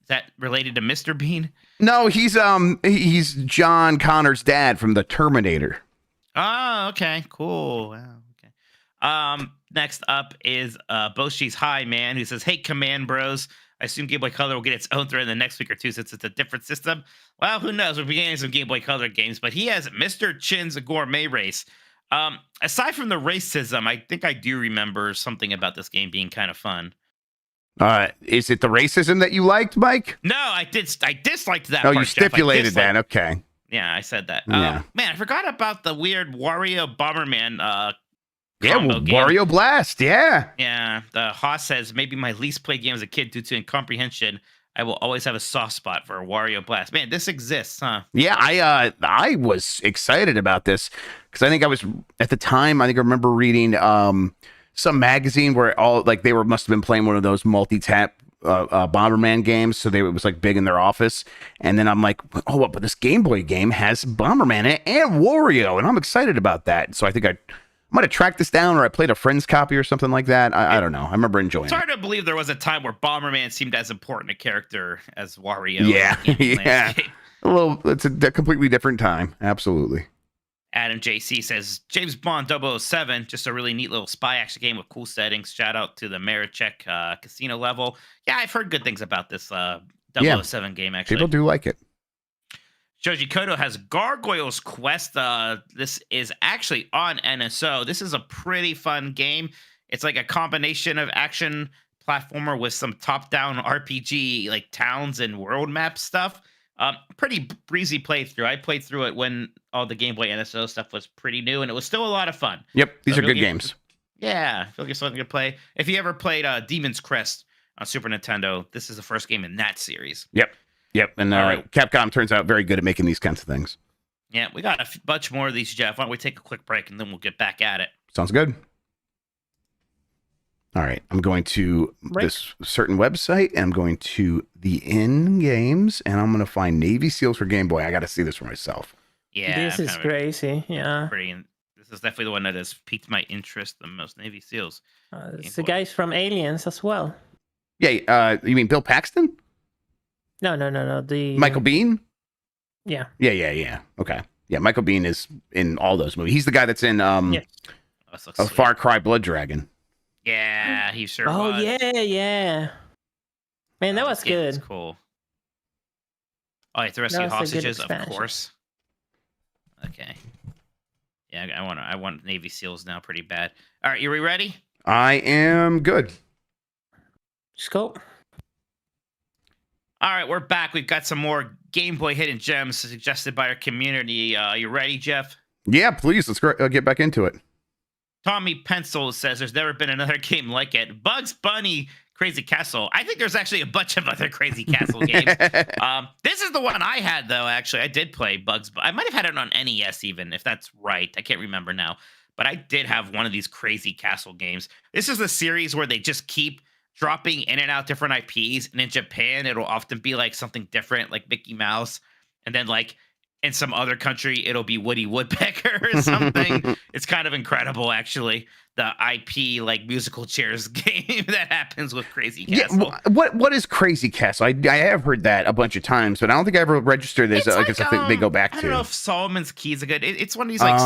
Is that related to Mr. Bean? No, he's John Connor's dad from the Terminator. Oh, okay, cool. Wow, okay. next up is Boshi's High Man, who says, "Hey, Command Bros. I assume Game Boy Color will get its own thread in the next week or two since it's a different system. Well, who knows? We're beginning some Game Boy Color games, but he has Mr. Chin's Gourmet Race. Aside from the racism, I think I do remember something about this game being kind of fun. Is it the racism that you liked, Mike? No, I disliked that. Oh, part, you stipulated Jeff. that. Okay. Yeah, I said that. Yeah. Man, I forgot about the weird Wario Bomberman Yeah, combo game. Wario Blast. Yeah. Yeah, the Haas says, maybe my least played game as a kid due to incomprehension. I will always have a soft spot for Wario Blast. Man, this exists, huh? Yeah, I was excited about this because I think I was at the time. I think I remember reading some magazine where all like they must have been playing one of those multi-tap Bomberman games, so it was like big in their office. And then I'm like, oh, what? But this Game Boy game has Bomberman in it and Wario, and I'm excited about that. So I think I might have tracked this down, or I played a friend's copy or something like that. I don't know. I remember enjoying it. It's hard to believe there was a time where Bomberman seemed as important a character as Wario. Yeah, in the yeah. landscape. It's a completely different time. Absolutely. Adam JC says, James Bond 007, just a really neat little spy action game with cool settings. Shout out to the Marichek casino level. Yeah, I've heard good things about this 007 game, actually. People do like it. Shoji Koto has Gargoyle's Quest. This is actually on NSO. This is a pretty fun game. It's like a combination of action platformer with some top-down RPG, like towns and world map stuff. Pretty breezy playthrough. I played through it when all the Game Boy NSO stuff was pretty new, and it was still a lot of fun. Yep, these So are good games. Yeah, I feel like it's something to play. If you ever played Demon's Crest on Super Nintendo, this is the first game in that series. Yep, and All right. Capcom turns out very good at making these kinds of things. Yeah, we got a bunch more of these, Jeff. Why don't we take a quick break, and then we'll get back at it. Sounds good. All right, I'm going to this certain website, and I'm going to the in games, and I'm going to find Navy SEALs for Game Boy. I got to see this for myself. Yeah, This is crazy. Yeah. This is definitely the one that has piqued my interest the most. Navy SEALs. It's the guys from Aliens as well. Yeah, you mean Bill Paxton? No. The Michael Biehn? Yeah. Yeah. Okay. Yeah, Michael Biehn is in all those movies. He's the guy that's in Yes. Oh, this looks a sweet. Far Cry Blood Dragon. Yeah, he sure Oh was. yeah. Man, that was This game is good. cool. Oh, you have to rescue That was a good hostages, of expansion. course. Okay. Yeah, I want Navy SEALs now pretty bad. All right, you ready? I am good. Scope. All right, we're back. We've got some more Game Boy hidden gems suggested by our community. You ready, Jeff? Yeah, please, let's get back into it. Tommy Pencil says there's never been another game like it. Bugs Bunny Crazy Castle. I think there's actually a bunch of other Crazy Castle games. This is the one I had, though, actually. I did play Bugs. I might have had it on NES even, if that's right. I can't remember now. But I did have one of these Crazy Castle games. This is the series where they just keep dropping in and out different IPs. And in Japan, it'll often be like something different, like Mickey Mouse. And then like in some other country, it'll be Woody Woodpecker or something. It's kind of incredible, actually. The IP like musical chairs game that happens with Crazy Castle. Yeah, what is Crazy Castle? I have heard that a bunch of times, but I don't think I ever registered this. I guess I think they go back to. I don't know if Solomon's Keys are good. It's one of these like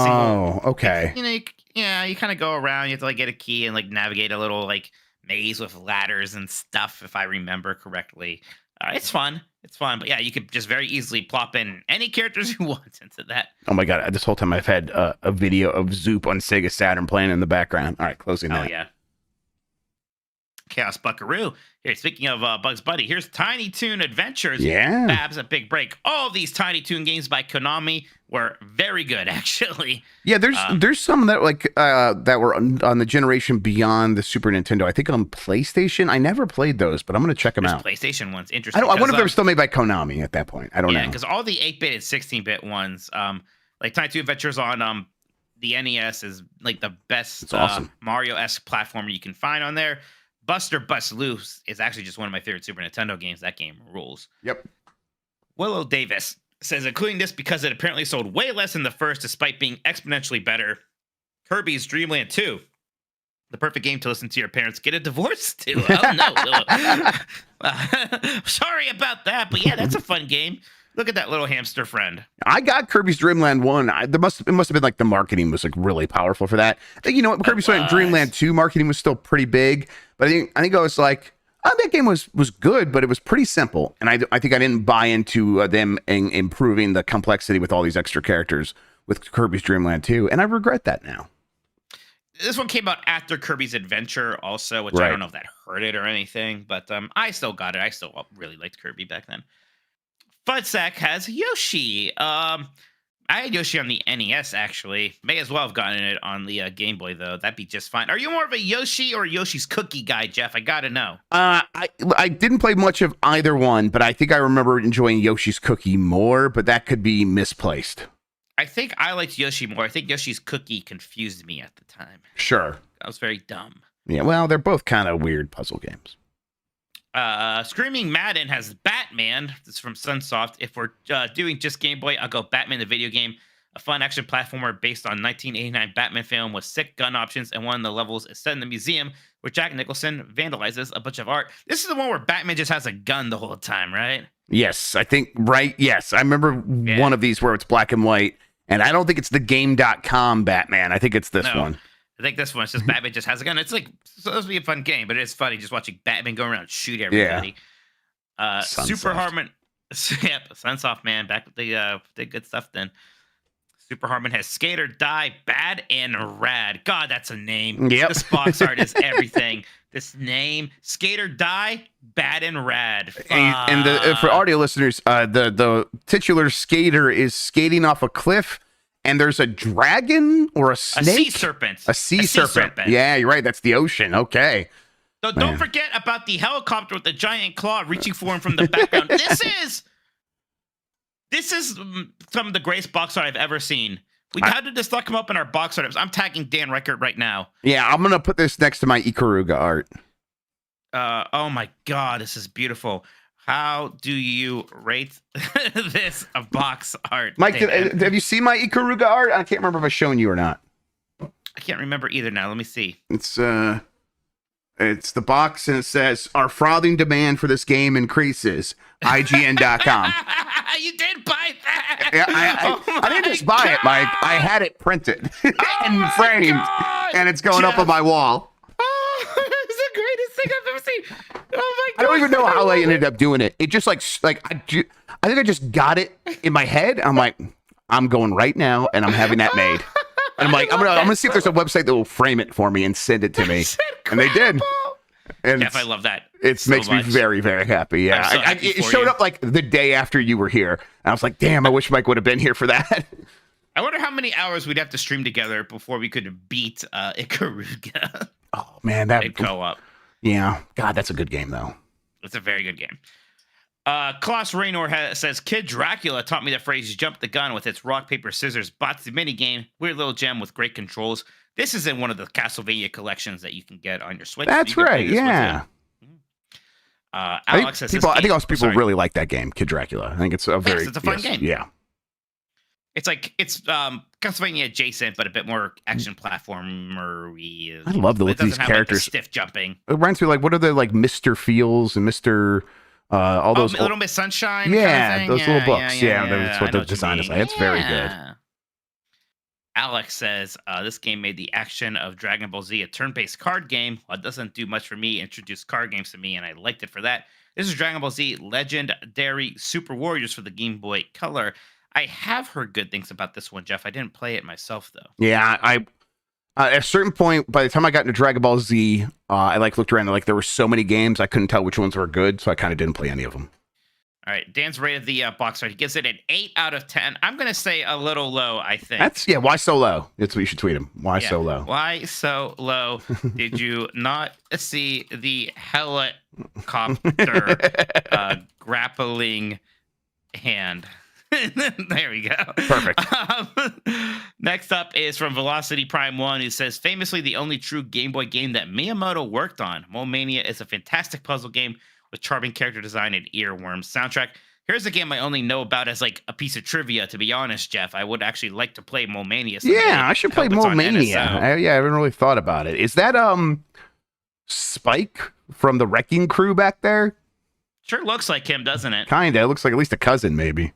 okay. You kind of go around. You have to like get a key and like navigate a little like maze with ladders and stuff, if I remember correctly. It's fun. It's fun. But yeah, you could just very easily plop in any characters you want into that. Oh my God. This whole time I've had a video of Zoop on Sega Saturn playing in the background. All right, closing that. Oh, yeah. Chaos Buckaroo. Here, speaking of Bugs Bunny, here's Tiny Toon Adventures. Yeah. Babs a big break. All of these Tiny Toon games by Konami were very good, actually. Yeah, there's some that that were on the generation beyond the Super Nintendo. I think on PlayStation. I never played those, but I'm gonna check them out. PlayStation ones. Interesting. I wonder if they were still made by Konami at that point. I don't know. Yeah, because all the 8-bit and 16-bit ones, like Tiny Toon Adventures on the NES is like the best It's awesome. Mario-esque platformer you can find on there. Buster Bust Loose is actually just one of my favorite Super Nintendo games. That game rules. Yep. Willow Davis says, including this because it apparently sold way less than the first, despite being exponentially better. Kirby's Dream Land 2. The perfect game to listen to your parents get a divorce to. Oh, no, Willow. Sorry about that, but yeah, that's a fun game. Look at that little hamster friend. I got Kirby's Dream Land 1. It must have been like the marketing was like really powerful for that. I think, you know what, Kirby's Dream Land 2 marketing was still pretty big, but I think I was like, oh, that game was good, but it was pretty simple. And I think I didn't buy into them improving the complexity with all these extra characters with Kirby's Dream Land 2, and I regret that now. This one came out after Kirby's Adventure also, which I don't know if that hurt it or anything, but I still got it. I still really liked Kirby back then. Fudsack has Yoshi. I had Yoshi on the NES, actually. May as well have gotten it on the Game Boy, though. That'd be just fine. Are you more of a Yoshi or Yoshi's Cookie guy, Jeff? I gotta know. I didn't play much of either one, but I think I remember enjoying Yoshi's Cookie more, but that could be misplaced. I think I liked Yoshi more. I think Yoshi's Cookie confused me at the time. Sure. I was very dumb. Yeah, well, they're both kind of weird puzzle games. Screaming Madden has Batman. This is from Sunsoft. If we're doing just Game Boy, I'll go Batman the video game. A fun action platformer based on 1989 Batman film with sick gun options, and one of the levels is set in the museum where Jack Nicholson vandalizes a bunch of art. This is the one where Batman just has a gun the whole time, right? Yes, I think, right? Yes, I remember one of these where it's black and white, and I don't think it's the game.com Batman. I think it's this one. I think this one's just Batman just has a gun. It's like supposed to be a fun game, but it's funny just watching Batman go around and shoot everybody. Yeah. Super Harmon, yep, Sunsoft, man, back with the good stuff then. Super Harmon has Skate or Die, Bad and Rad. God, that's a name. Yep. This box art is everything. This name, Skate or Die, Bad and Rad. And for audio listeners, the titular skater is skating off a cliff. And there's a dragon or a snake? A sea serpent. A sea serpent. Yeah, you're right. That's the ocean. Okay. So don't forget about the helicopter with the giant claw reaching for him from the background. This is some of the greatest box art I've ever seen. How did this not come up in our box art? I'm tagging Dan Reichert right now. Yeah, I'm going to put this next to my Ikaruga art. Oh my God, this is beautiful. How do you rate this box art? Mike, have you seen my Ikaruga art? I can't remember if I've shown you or not. I can't remember either now. Let me see. It's the box, and it says, our frothing demand for this game increases. IGN.com. You did buy that? Yeah, I didn't just buy it, Mike. I had it printed and framed, and it's going up on my wall. It's the greatest thing I've ever seen. Oh my God. I don't even know how I ended up doing it. It just I think I just got it in my head. I'm like, I'm going right now, and I'm having that made. And I'm like, I'm gonna see if there's a website that will frame it for me and send it to me. And they did. And Jeff, I love that. It so makes me very, very happy. Yeah, so happy it showed up like the day after you were here, and I was like, damn, I wish Mike would have been here for that. I wonder how many hours we'd have to stream together before we could beat Ikaruga. Oh man, that co-op. Yeah, God, that's a good game though. It's a very good game. Klaus Raynor says, Kid Dracula taught me the phrase jump the gun with its rock, paper, scissors, bots, the minigame. Weird little gem with great controls. This is in one of the Castlevania collections that you can get on your Switch. That's right, yeah. Alex says, I think most people really like that game, Kid Dracula. I think it's a very... it's a fun game. Yeah. It's Castlevania adjacent, but a bit more action platformer-y. I love the look of these characters. Like the stiff jumping. It reminds me, like, what are the, like, Mr. Feels and Mr. All those... Little Miss Sunshine Yeah, kind of those little books. Yeah, that's what the design is like. It's very good. Alex says, this game made the action of Dragon Ball Z a turn-based card game. While it doesn't do much for me, introduced card games to me, and I liked it for that. This is Dragon Ball Z Legendary Super Warriors for the Game Boy Color. I have heard good things about this one, Jeff. I didn't play it myself, though. Yeah, at a certain point, by the time I got into Dragon Ball Z, I looked around, and there were so many games, I couldn't tell which ones were good, so I kind of didn't play any of them. All right, Dan's rated the box art. He gives it an 8 out of 10. I'm going to say a little low, I think. Why so low? That's what you should tweet him. Why so low? Why so low? Did you not see the helicopter grappling hand? There we go. Perfect. Next up is from Velocity Prime 1, who says, famously the only true Game Boy game that Miyamoto worked on. Mole Mania is a fantastic puzzle game with charming character design and earworms soundtrack. Here's a game I only know about as like a piece of trivia, to be honest, Jeff. I would actually like to play Mole Mania someday. Yeah, I should play Mole Mania. I haven't really thought about it. Is that Spike from the Wrecking Crew back there? Sure looks like him, doesn't it? Kinda. It looks like at least a cousin, maybe.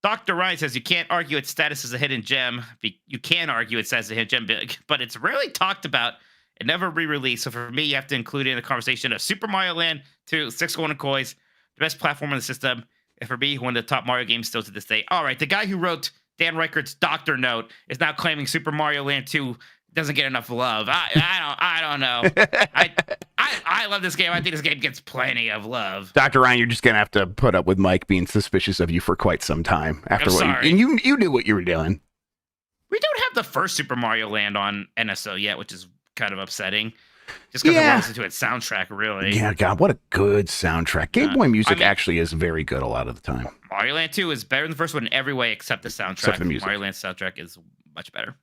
Dr. Ryan says you can't argue its status as a hidden gem. You can argue its status as a hidden gem, but it's rarely talked about and never re-released. So for me, you have to include it in the conversation of Super Mario Land 2, 6 Golden Coins, the best platform in the system. And for me, one of the top Mario games still to this day. All right, the guy who wrote Dan Reichert's Doctor Note is now claiming Super Mario Land 2 doesn't get enough love. I don't know. I love this game. I think this game gets plenty of love. Dr. Ryan, you're just gonna have to put up with Mike being suspicious of you for quite some time after and you knew what you were doing. We don't have the first Super Mario Land on NSO yet, which is kind of upsetting. Just because it runs into its soundtrack, really. Yeah, God, what a good soundtrack. Game Boy music actually is very good a lot of the time. Mario Land 2 is better than the first one in every way except the soundtrack. Except the music. Mario Land's soundtrack is much better.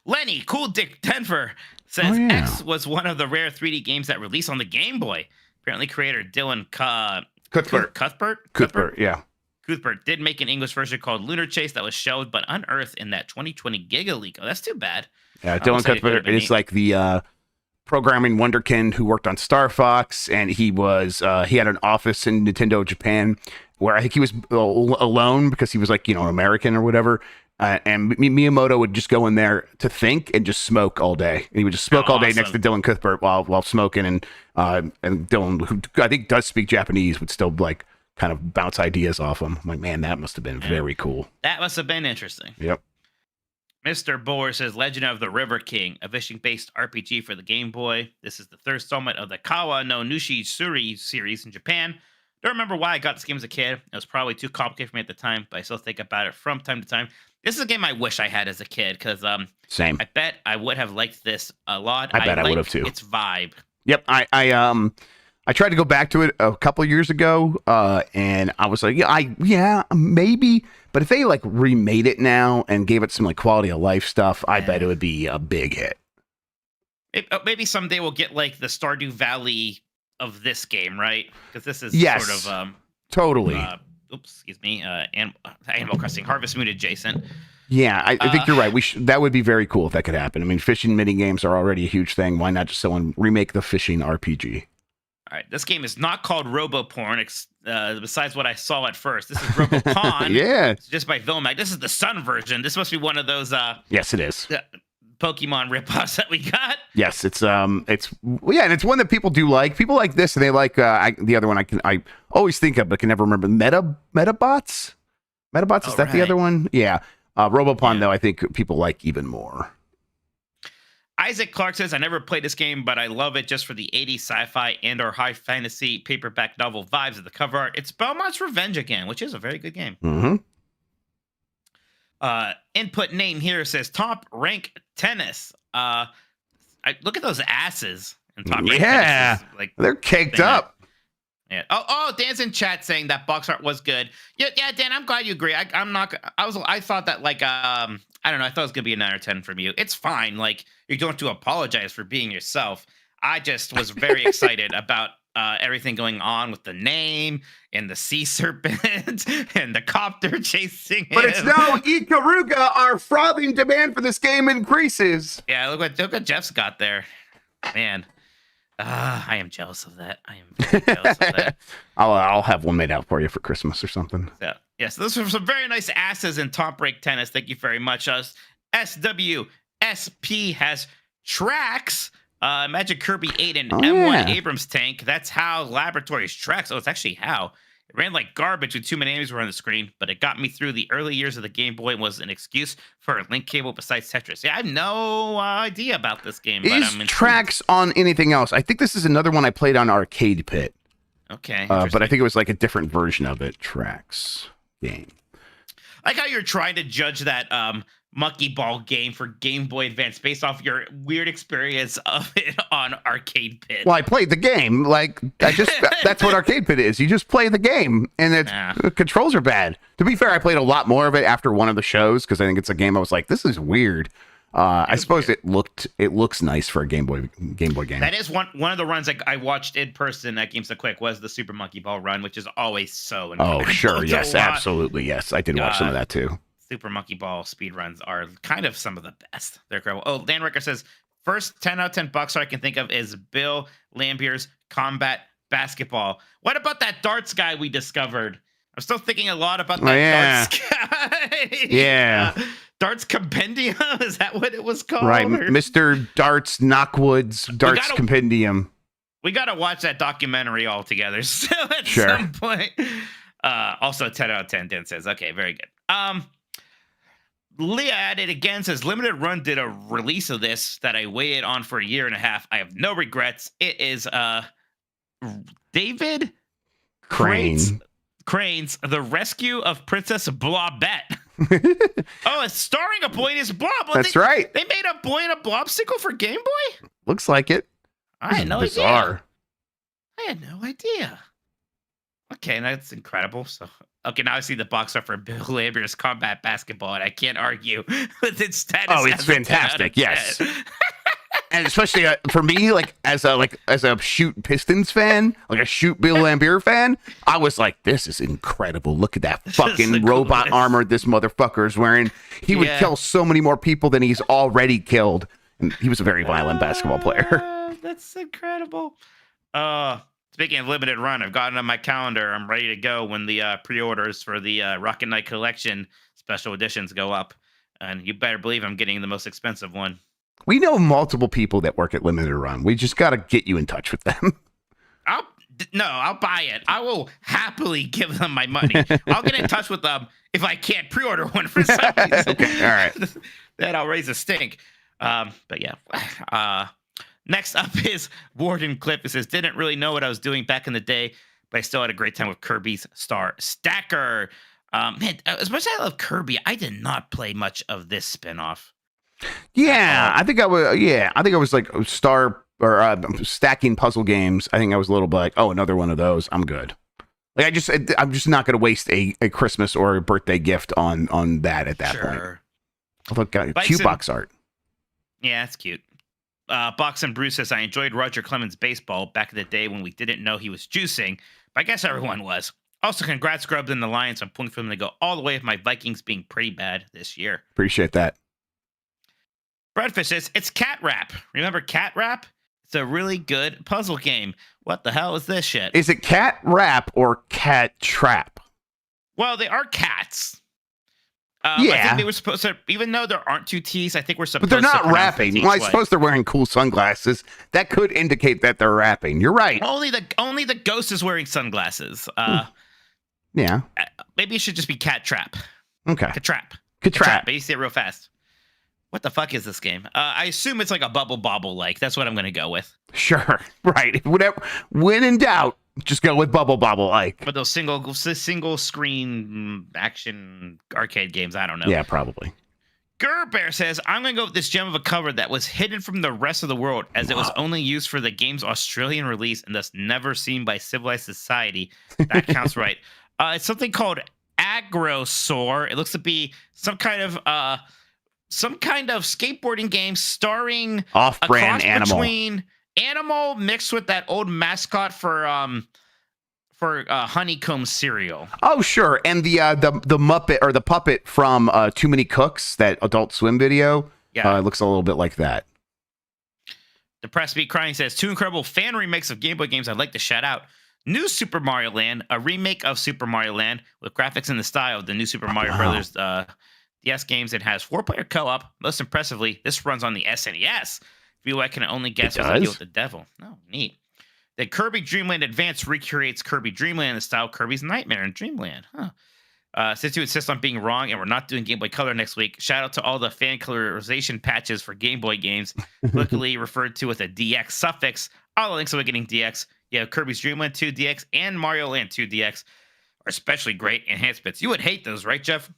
Lenny, Cool Dick Denver, says X was one of the rare 3D games that released on the Game Boy. Apparently, creator Dylan Cuthbert, yeah. Cuthbert did make an English version called Lunar Chase that was shelved but unearthed in that 2020 Giga leak. Oh, that's too bad. Yeah, Dylan Cuthbert is like the programming wonderkind who worked on Star Fox, and he had an office in Nintendo Japan where I think he was alone because he was like, an American or whatever. And Miyamoto would just go in there to think and just smoke all day. And he would just smoke all day next to Dylan Cuthbert while smoking. And Dylan, who I think does speak Japanese, would still like kind of bounce ideas off him. I'm like, man, that must have been very cool. That must have been interesting. Yep. Mr. Bohr says Legend of the River King, a fishing-based RPG for the Game Boy. This is the third installment of the Kawa no Nushi Suri series in Japan. Don't remember why I got this game as a kid. It was probably too complicated for me at the time, but I still think about it from time to time. This is a game I wish I had as a kid because same. I bet I would have liked this a lot. I bet I would have too. Its vibe. Yep. I tried to go back to it a couple of years ago, and I was like, maybe. But if they like remade it now and gave it some like quality of life stuff, I bet it would be a big hit. Maybe someday we'll get like the Stardew Valley of this game, right? Because this is sort of totally. Animal Crossing Harvest Moon adjacent. Yeah, I think you're right. That would be very cool if that could happen. I mean, fishing mini games are already a huge thing. Why not just someone remake the fishing RPG? All right, this game is not called RoboPorn, besides what I saw at first. This is RoboPon. Yeah. It's just by Vilmag. This is the Sun version. This must be one of those yes, it is. Pokemon ripoffs that we got. Yes, it's and it's one that people do like. People like this, and they like the other one I always think of but can never remember. Metabots? Metabots, is that the other one? Yeah. RoboPon, though, I think people like even more. Isaac Clark says, I never played this game, but I love it just for the 80s sci-fi and or high fantasy paperback novel vibes of the cover art. It's Belmont's Revenge again, which is a very good game. Mm-hmm. Input name here says Top Rank Tennis. Look at those asses in Top Rank Tennis. Like, they're caked up. Yeah. Oh, Dan's in chat saying that box art was good. Yeah, Dan, I'm glad you agree. I thought that like I don't know. I thought it was gonna be a 9 or 10 from you. It's fine. Like, you don't have to apologize for being yourself. I just was very excited about everything going on with the name and the sea serpent and the copter chasing him. But it's no Ikaruga. Our frothing demand for this game increases. Yeah, look what Jeff's got there, man. I am jealous of that. I am very jealous of that. I'll have one made out for you for Christmas or something. Yeah. Yes, those are some very nice asses in Top Rank Tennis. Thank you very much. SWSP has tracks. Imagine Kirby 8 and M1 Abrams tank. That's how Laboratories tracks. Oh, it's actually how. It ran like garbage with too many enemies were on the screen, but it got me through the early years of the Game Boy and was an excuse for a link cable besides Tetris. Yeah, I have no idea about this game. Is tracks on anything else? I think this is another one I played on Arcade Pit. Okay. But I think it was like a different version of it. Tracks game. I like how you're trying to judge that Monkey Ball game for Game Boy Advance based off your weird experience of it on Arcade Pit. Well, I played the game. Like, that's what Arcade Pit is. You just play the game, and the controls are bad. To be fair, I played a lot more of it after one of the shows because I think it's a game I was like, this is weird. I suppose weird. It looks nice for a Game Boy game. That is one of the runs I watched in person at Games So Quick was the Super Monkey Ball run, which is always so enjoyable. Oh, sure. Yes, absolutely. Yes, I did watch some of that too. Super Monkey Ball speedruns are kind of some of the best. They're incredible. Oh, Dan Ricker says, first 10 out of 10 box art I can think of is Bill Lambier's Combat Basketball. What about that darts guy we discovered? I'm still thinking a lot about Oh, that yeah. darts guy. Yeah. Darts Compendium? Is that what it was called? Right. Or- Mr. Darts Knockwood's Darts gotta- Compendium. We got to watch that documentary all together still at Sure. some point. Also, 10 out of 10, Dan says. Okay, very good. Leah added again, says, Limited Run did a release of this that I waited on for a year and a half. I have no regrets. It is David Crane's The Rescue of Princess Blobette. Oh, it's starring a boy named Blob. Well, That's right. They made a Boy in a Blob sequel for Game Boy? Looks like it. I had no idea. Bizarre. I had no idea. Okay, that's incredible. So, okay, now I see the box art for Bill Lambert's Combat Basketball, and I can't argue with its status. Oh, it's as a 10 out of fantastic. 10. Yes. And especially for me, like as a shoot Pistons fan, like a shoot Bill Laimbeer fan, I was like, "This is incredible! Look at that fucking the robot coolest. armor this motherfucker is wearing. He would Yeah. kill so many more people than he's already killed." And he was a very violent basketball player. That's incredible. Speaking of Limited Run, I've got it on my calendar. I'm ready to go when the pre-orders for the Rocket Knight Collection special editions go up, and you better believe I'm getting the most expensive one. We know multiple people that work at Limited Run. We just got to get you in touch with them. I'll buy it. I will happily give them my money. I'll get in touch with them if I can't pre-order one for some reason. Okay, all right. Then I'll raise a stink. But yeah. Next up is Warden Clip. It says, didn't really know what I was doing back in the day, but I still had a great time with Kirby's Star Stacker. Man, as much as I love Kirby, I did not play much of this spinoff. Yeah, I think I was. Yeah, I think I was like stacking puzzle games. I think I was a little bit like, oh, another one of those. I'm good. Like I'm just not going to waste a Christmas or a birthday gift on that at that point. Although, cute box art. Yeah, it's cute. Box and Bruce says, I enjoyed Roger Clemens' baseball back in the day when we didn't know he was juicing, but I guess everyone was. Also, congrats, Grubb and the Lions. I'm pulling for them to go all the way with my Vikings being pretty bad this year. Appreciate that. Breadfish says, it's Cat Rap. Remember Cat Rap? It's a really good puzzle game. What the hell is this shit? Is it Cat Rap or Cat Trap? Well, they are cats. Yeah. I think they were supposed to, even though there aren't two T's, I think we're supposed But they're to not pronounce rapping. the T's Well, I twice. suppose they're wearing cool sunglasses. That could indicate that they're rapping. You're right. Only the ghost is wearing sunglasses. Yeah. Maybe it should just be Cat Trap. Okay. Trap. Trap. Maybe say it real fast. What the fuck is this game? I assume it's like a Bubble Bobble like. That's what I'm going to go with. Sure. Right. Whatever. When in doubt, just go with Bubble Bobble like. But those single screen action arcade games, I don't know. Yeah, probably. Gerbear says, I'm going to go with this gem of a cover that was hidden from the rest of the world as it was only used for the game's Australian release and thus never seen by civilized society. That counts right. It's something called Agrosaur. It looks to be some kind of skateboarding game starring Off-brand a cross animal. between animal mixed with that old mascot for honeycomb cereal. Oh, sure. And the Muppet or the puppet from Too Many Cooks, that Adult Swim video, Yeah. it looks a little bit like that. Depressed Me Crying says, 2 incredible fan remakes of Game Boy games I'd like to shout out. New Super Mario Land, a remake of Super Mario Land with graphics in the style of the new Super Mario Brothers DS games. It has 4-player co-op. Most impressively, this runs on the SNES. If I can only guess what's the deal with the devil. Oh, neat. The Kirby Dream Land Advance recreates Kirby Dream Land in the style of Kirby's Nightmare in Dreamland. Since you insist on being wrong and we're not doing Game Boy Color next week, shout out to all the fan colorization patches for Game Boy games, luckily referred to with a DX suffix. All the links of Awakening DX. Yeah, Kirby's Dream Land 2 DX and Mario Land 2 DX are especially great enhancements. You would hate those, right, Jeff?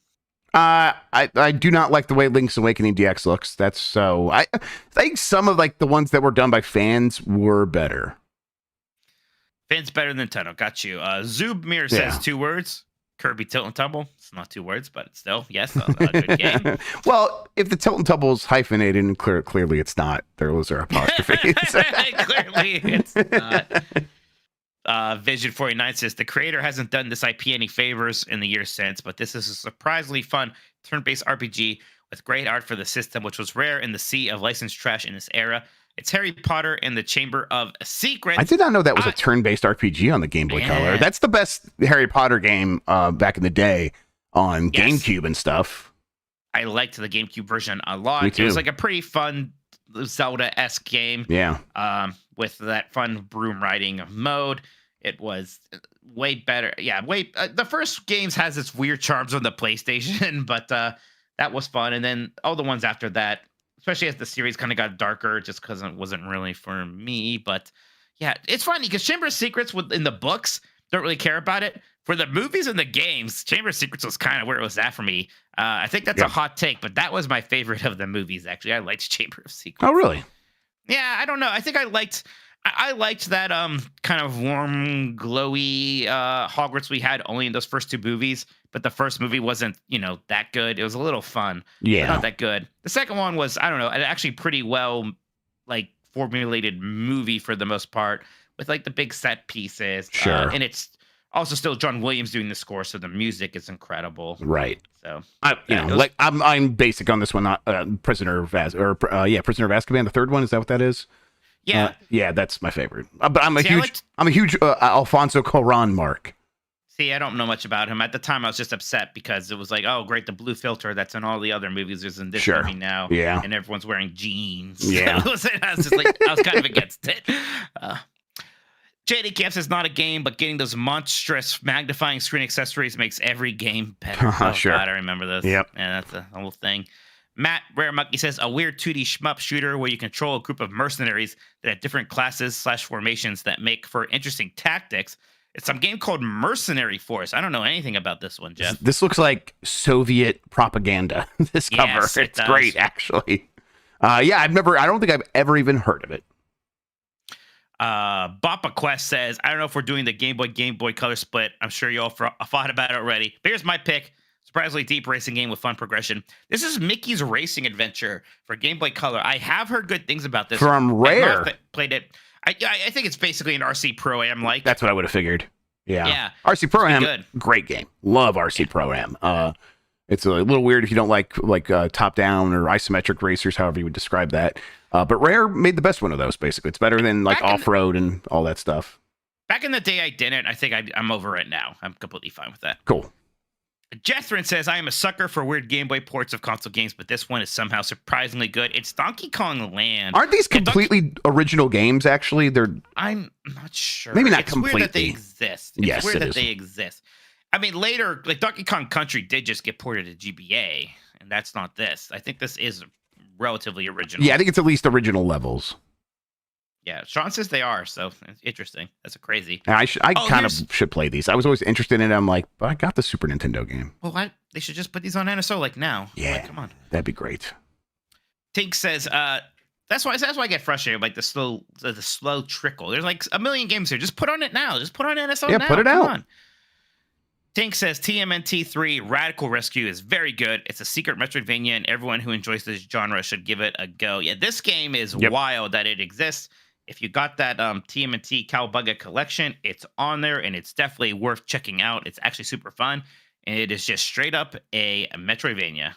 I do not like the way Link's Awakening DX looks. That's so. I think some of like the ones that were done by fans were better. Fans better than Nintendo. Got you. Zubmir says 2 words. Kirby Tilt and Tumble. It's not 2 words, but still, yes, a good game. Well, if the Tilt and Tumble is hyphenated, and clearly it's not. Those are apostrophes. Clearly, it's not. Vision 49 says, the creator hasn't done this IP any favors in the years since, but this is a surprisingly fun turn-based RPG with great art for the system, which was rare in the sea of licensed trash in this era. It's Harry Potter and the Chamber of Secrets. I did not know that was a turn-based RPG on the Game Boy Color. That's the best Harry Potter game back in the day on GameCube and stuff. I liked the GameCube version a lot. Me too. It was like a pretty fun Zelda-esque game. Yeah. With that fun broom riding mode. It was way better. Yeah, the first games has its weird charms on the PlayStation, but that was fun. And then all the ones after that, especially as the series kind of got darker, just because it wasn't really for me. But yeah, it's funny because Chamber of Secrets in the books don't really care about it. For the movies and the games, Chamber of Secrets was kind of where it was at for me. I think that's a hot take, but that was my favorite of the movies. Actually, I liked Chamber of Secrets. Oh, really? Yeah, I don't know. I think I liked that kind of warm, glowy Hogwarts we had only in those first two movies. But the first movie wasn't, that good. It was a little fun. Yeah. But not that good. The second one was, I don't know, actually pretty well formulated movie for the most part with the big set pieces. Sure. And it's also still John Williams doing the score, so the music is incredible. Right. So I'm basic on this one. Not Prisoner of Prisoner of Azkaban. The third one, is that what that is? Yeah. Yeah, that's my favorite. But I'm a huge Alfonso Cuarón mark. See, I don't know much about him. At the time, I was just upset because it was like, oh, great, the blue filter that's in all the other movies is in this movie now. Yeah. And everyone's wearing jeans. Yeah. I was just I was kind of against it. JD Camp says not a game, but getting those monstrous magnifying screen accessories makes every game better. Sure. God, I remember this. Yep. Yeah, that's the whole thing. Matt Rare Monkey says a weird 2D shmup shooter where you control a group of mercenaries that have different classes / formations that make for interesting tactics. It's some game called Mercenary Force. I don't know anything about this one, Jeff. This looks like Soviet propaganda. This cover, Yes, it's great, actually. I don't think I've ever even heard of it. Bappa Quest says, I don't know if we're doing the Game Boy Color split. I'm sure you all thought about it already. But here's my pick. Surprisingly deep racing game with fun progression. This is Mickey's Racing Adventure for Game Boy Color. I have heard good things about this. From Rare. I've played it. I think it's basically an RC Pro-Am like. That's what I would have figured. Yeah. RC Pro-Am, good. great game. Love RC Pro-Am. It's a little weird if you don't like top-down or isometric racers, however you would describe that. But Rare made the best one of those, basically. It's better than off-road and all that stuff. Back in the day, I didn't. I think I'm over it now. I'm completely fine with that. Cool. Jethrin says, I am a sucker for weird Game Boy ports of console games, but this one is somehow surprisingly good. It's Donkey Kong Land. Aren't these completely original games, actually? I'm not sure. Maybe not it's completely. Weird that they exist. It's weird that they exist. I mean, later, Donkey Kong Country did just get ported to GBA, and that's not this. I think this is relatively original. Yeah, I think it's at least original levels. Yeah, Sean says they are, so it's interesting. That's crazy. I kind of should play these. I was always interested in it. I'm like, but I got the Super Nintendo game. Well, they should just put these on NSO now. Yeah, come on. That'd be great. Tink says, that's why I get frustrated, the slow trickle. There's a million games here. Just put on it now. Just put on NSO now. Yeah, put it out. On. Tink says TMNT 3 Radical Rescue is very good. It's a secret Metroidvania, and everyone who enjoys this genre should give it a go. Yeah, this game is wild that it exists. If you got that TMNT Cowabunga collection, it's on there, and it's definitely worth checking out. It's actually super fun, and it is just straight up a Metroidvania.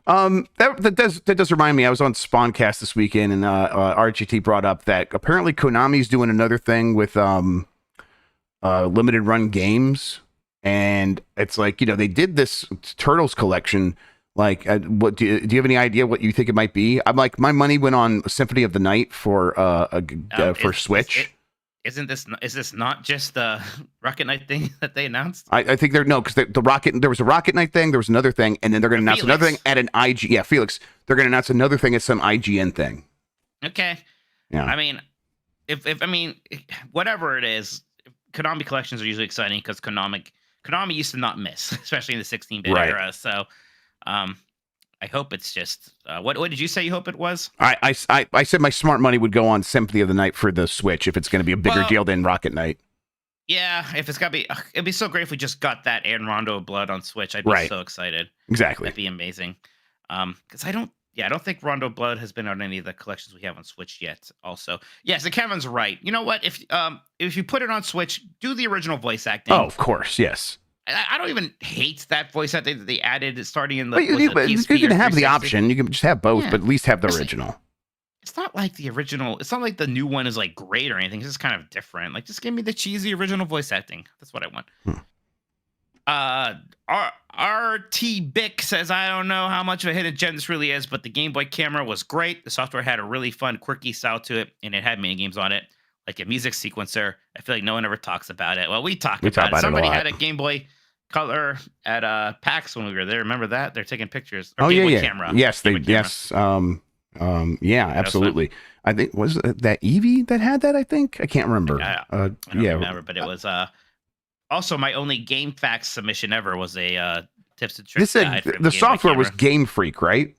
That does remind me. I was on Spawncast this weekend, and RGT brought up that apparently Konami's doing another thing with limited run games, and it's they did this Turtles collection. What do you have any idea what you think it might be? I'm my money went on Symphony of the Night for Switch. Is this not just the Rocket Knight thing that they announced? I think because there was a Rocket Knight thing, there was another thing, and then they're going to announce another thing at an IG. Yeah, Felix. They're going to announce another thing at some IGN thing. Okay. Yeah. I mean, if whatever it is, Konami collections are usually exciting because Konami used to not miss, especially in the 16-bit era. So. I hope it's just what did you say you hope it was? I said my smart money would go on Symphony of the Night for the Switch if it's going to be a bigger deal than Rocket Knight. Yeah, if it's got to be, it'd be so great if we just got that and Rondo of Blood on Switch. I'd be so excited. Exactly. That'd be amazing. Because I don't think Rondo of Blood has been on any of the collections we have on Switch yet. Also, so Kevin's right. You know what? If you put it on Switch, do the original voice acting. Oh, of course, yes. I don't even hate that voice acting that they added starting in the. You can have the option. You can just have both, but at least have the original. it's not like the original. It's not like the new one is like great or anything. It's just kind of different. Like, just give me the cheesy original voice acting. That's what I want. RT Bick says, I don't know how much of a hidden gem this really is, but the Game Boy camera was great. The software had a really fun, quirky style to it, and it had mini games on it, like a music sequencer. I feel like no one ever talks about it. Well, we talk about it. Somebody had a Game Boy Color at PAX when we were there. Remember that? They're taking pictures. Or Game Boy camera. Yes, yes. Yeah, absolutely. I think was that Eevee that had that. I think I can't remember. I don't remember, but it was also my only Game Facts submission ever was a tips and tricks. This said the software was Game Freak, right?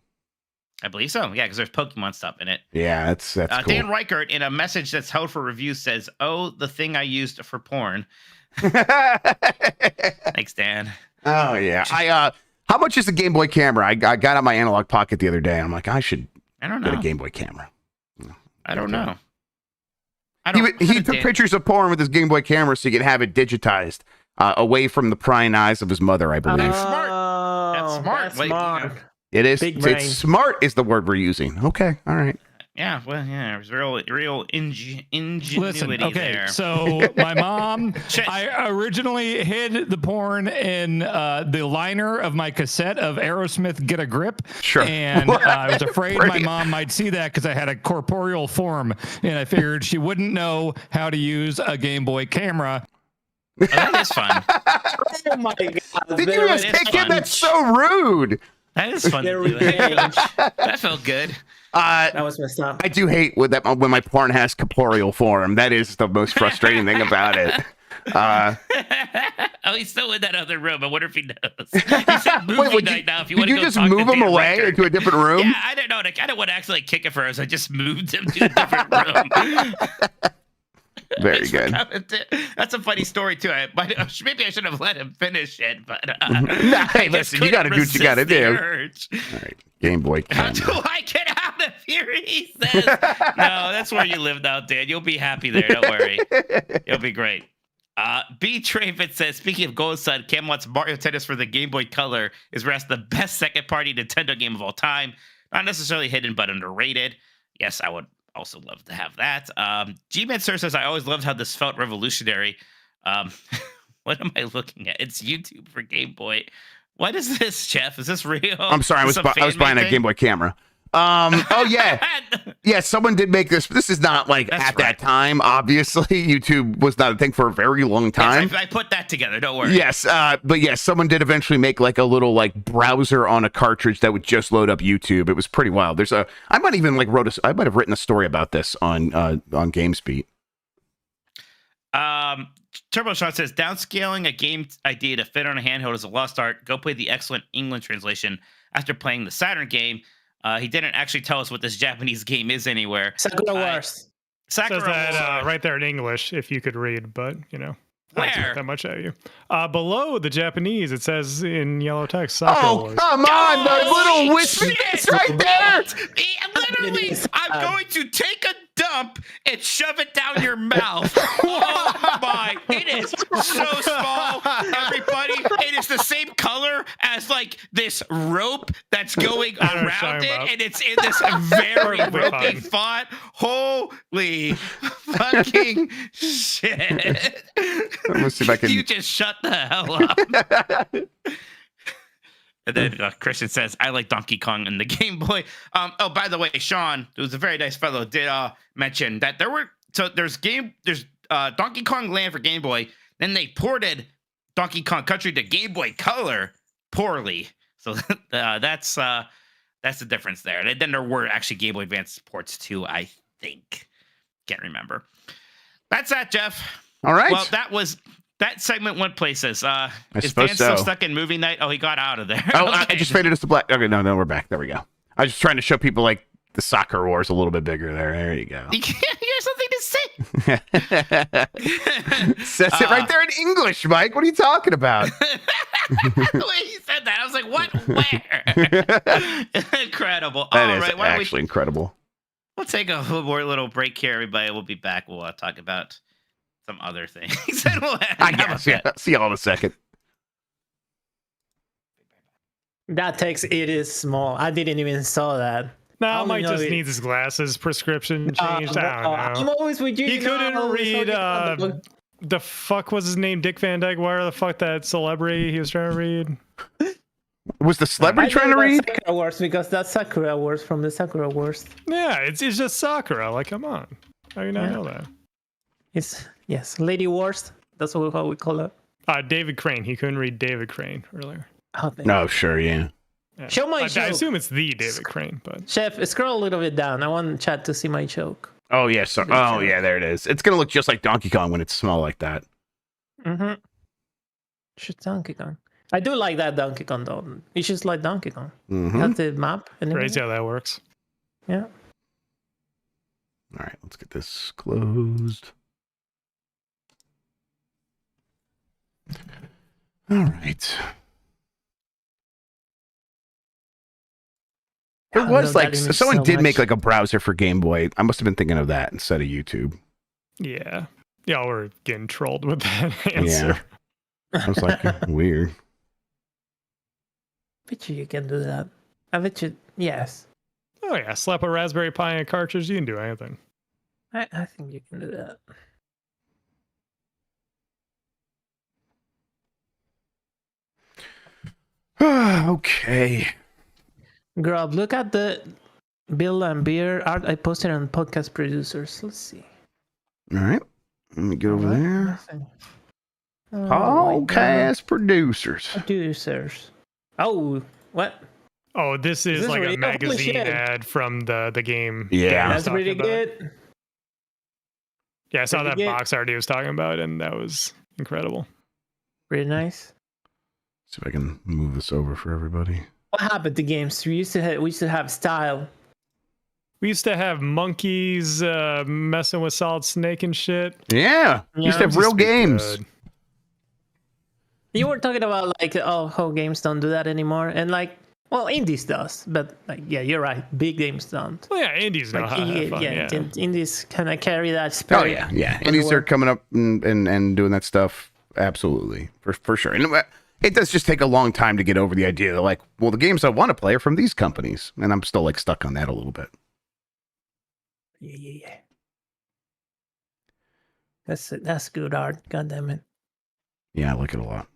I believe so. Yeah, because there's Pokemon stuff in it. Yeah, that's cool. Dan Reichert in a message that's held for review says, "Oh, the thing I used for porn." Thanks, Dan. Oh yeah. How much is the Game Boy camera? I got out my analog pocket the other day, and I'm like, I don't know. Get a Game Boy camera. I don't know. He took pictures of porn with his Game Boy camera so he could have it digitized away from the prying eyes of his mother, I believe. Smart. That's smart. That's smart. It is. It's smart is the word we're using. Okay. All right. Yeah, well, yeah, it was real ingenuity. Listen, okay, there. So my mom, I originally hid the porn in the liner of my cassette of Aerosmith "Get a Grip." Sure. And I was afraid my mom might see that because I had a corporeal form, and I figured she wouldn't know how to use a Game Boy camera. Oh, that is fun. Oh my god! Did you just kick him? That's so rude. That is fun. That felt good. That was messed up. I do hate when my porn has corporeal form. That is the most frustrating thing about it. Oh, he's still in that other room. I wonder if he knows. He said movie night now. If you want to go just talk move to him Dan away Reichert. into a different room? Yeah, I don't know. I don't want to actually kick it first. I just moved him to a different room. Very good. That's a funny story too. Maybe I should have let him finish it, but hey, listen, you got to do what you got to do. Urge. All right, Game Boy camera. How do I get out of here? He says. No, that's where you live now, Dan. You'll be happy there. Don't worry. It'll be great. B. Traven says, speaking of Gold Sun, Camelot's Mario Tennis for the Game Boy Color is perhaps the best second-party Nintendo game of all time. Not necessarily hidden, but underrated. Yes, I would also love to have that. G-Man Sir says, I always loved how this felt revolutionary. What am I looking at? It's YouTube for Game Boy. What is this, Jeff? Is this real? I'm sorry, I was buying a Game Boy camera. Oh yeah, yeah. Someone did make this. This is not like that time. Obviously, YouTube was not a thing for a very long time. Yes, I put that together. Don't worry. Yes, but yes, someone did eventually make like a little like browser on a cartridge that would just load up YouTube. It was pretty wild. I might even like I might have written a story about this on GamesBeat. Turbo Shot says, downscaling a game idea to fit on a handheld is a lost art. Go play the excellent English translation after playing the Saturn game. He didn't actually tell us what this Japanese game is anywhere. Sakura Wars. Sakura says that right there in English, if you could read, but I don't expect that much out of you. Below the Japanese, it says in yellow text, Sakura Wars. Come on, the little wispy. It's right there. Literally, I'm going to take a dump and shove it down your mouth. Oh my, it is so small, everybody. It is the same color as like this rope that's going around it, and it's in this very ropey font. Holy fucking shit. Let's see if I can. You just shut the hell up. And then Christian says, I like Donkey Kong and the Game Boy. Oh, by the way, Sean, who's a very nice fellow, did mention that there's Donkey Kong Land for Game Boy. Then they ported Donkey Kong Country to Game Boy Color poorly. So that's the difference there. And then there were actually Game Boy Advance ports too, I think. Can't remember. That's that, Jeff. All right. Well, that segment went places. Is suppose Dan still so. stuck in movie night? Oh, he got out of there. Oh, Okay. I just faded us to black. Okay, no, we're back. There we go. I was just trying to show people like the Soccer Wars a little bit bigger there. There you go. You can't hear something to say. Says it right there in English, Mike. What are you talking about? The way he said that, I was like, what? Where? Incredible. That All is right, actually incredible. We'll take a little break here, everybody. We'll be back. We'll talk about some other things. I guess, yeah. See y'all in a second. That text, it is small. I didn't even saw that. Now, Mike know just it. needs his glasses prescription changed. I don't I'm know. always with you. He you know, couldn't I'm always read. talking about the book. The fuck was his name? Dick Van Dyke. Where the fuck that celebrity he was trying to read? Was the celebrity trying to know read? that's Sakura Wars because that's Sakura Wars from the Sakura Wars. Yeah, it's just Sakura. Like, come on. How do you not know that? It's yes, Lady Wars. That's how we call it. David Crane. He couldn't read David Crane earlier. Oh, No, sure, yeah. Yeah. Show my I joke. assume it's the David Crane, but Chef, scroll a little bit down. I want chat to see my joke. Oh yeah, so yeah, there it is. It's gonna look just like Donkey Kong when it's small like that. Mm-hmm. Shit, Donkey Kong. I do like that Donkey Kong though. It's just like Donkey Kong. Mhm. You have the map and crazy everything. how that works. Yeah. All right, let's get this closed. All right. There I was love like that image someone so did make much. like a browser for Game Boy. I must have been thinking of that instead of YouTube. Yeah. Y'all were getting trolled with that answer. I was like, weird. Bet you can do that. I bet you. Yes. Oh yeah, slap a Raspberry Pi in a cartridge. You can do anything. I think you can do that. Okay. Grubb, look at the Bill and Beer art I posted on Podcast Producers. Let's see. All right. Let me get over there. Nothing. Oh, my God. Podcast producers. Producers. Oh, what? Oh, this is This like really- a holy magazine shit. ad from the game. Yeah. Dan was That's talking pretty about. good. Yeah, I saw that Pretty good. box art he was talking about, and that was incredible. Pretty nice. See if I can move this over for everybody. What happened to games? We used to have style. We used to have monkeys messing with Solid Snake and shit. Yeah. Used to have real games. Good. You were talking about like, oh, how games don't do that anymore, and like, well, indies does, but like, yeah, you're right. Big games don't. Well, yeah, indies know Like, how to have fun. Yeah. indies kind of carry that spirit. Oh yeah, yeah. Indies are coming up and doing that stuff. Absolutely, for sure. And it does just take a long time to get over the idea that like, well, the games I want to play are from these companies, and I'm still like stuck on that a little bit. Yeah. That's good art. God damn it. Yeah, I like it a lot.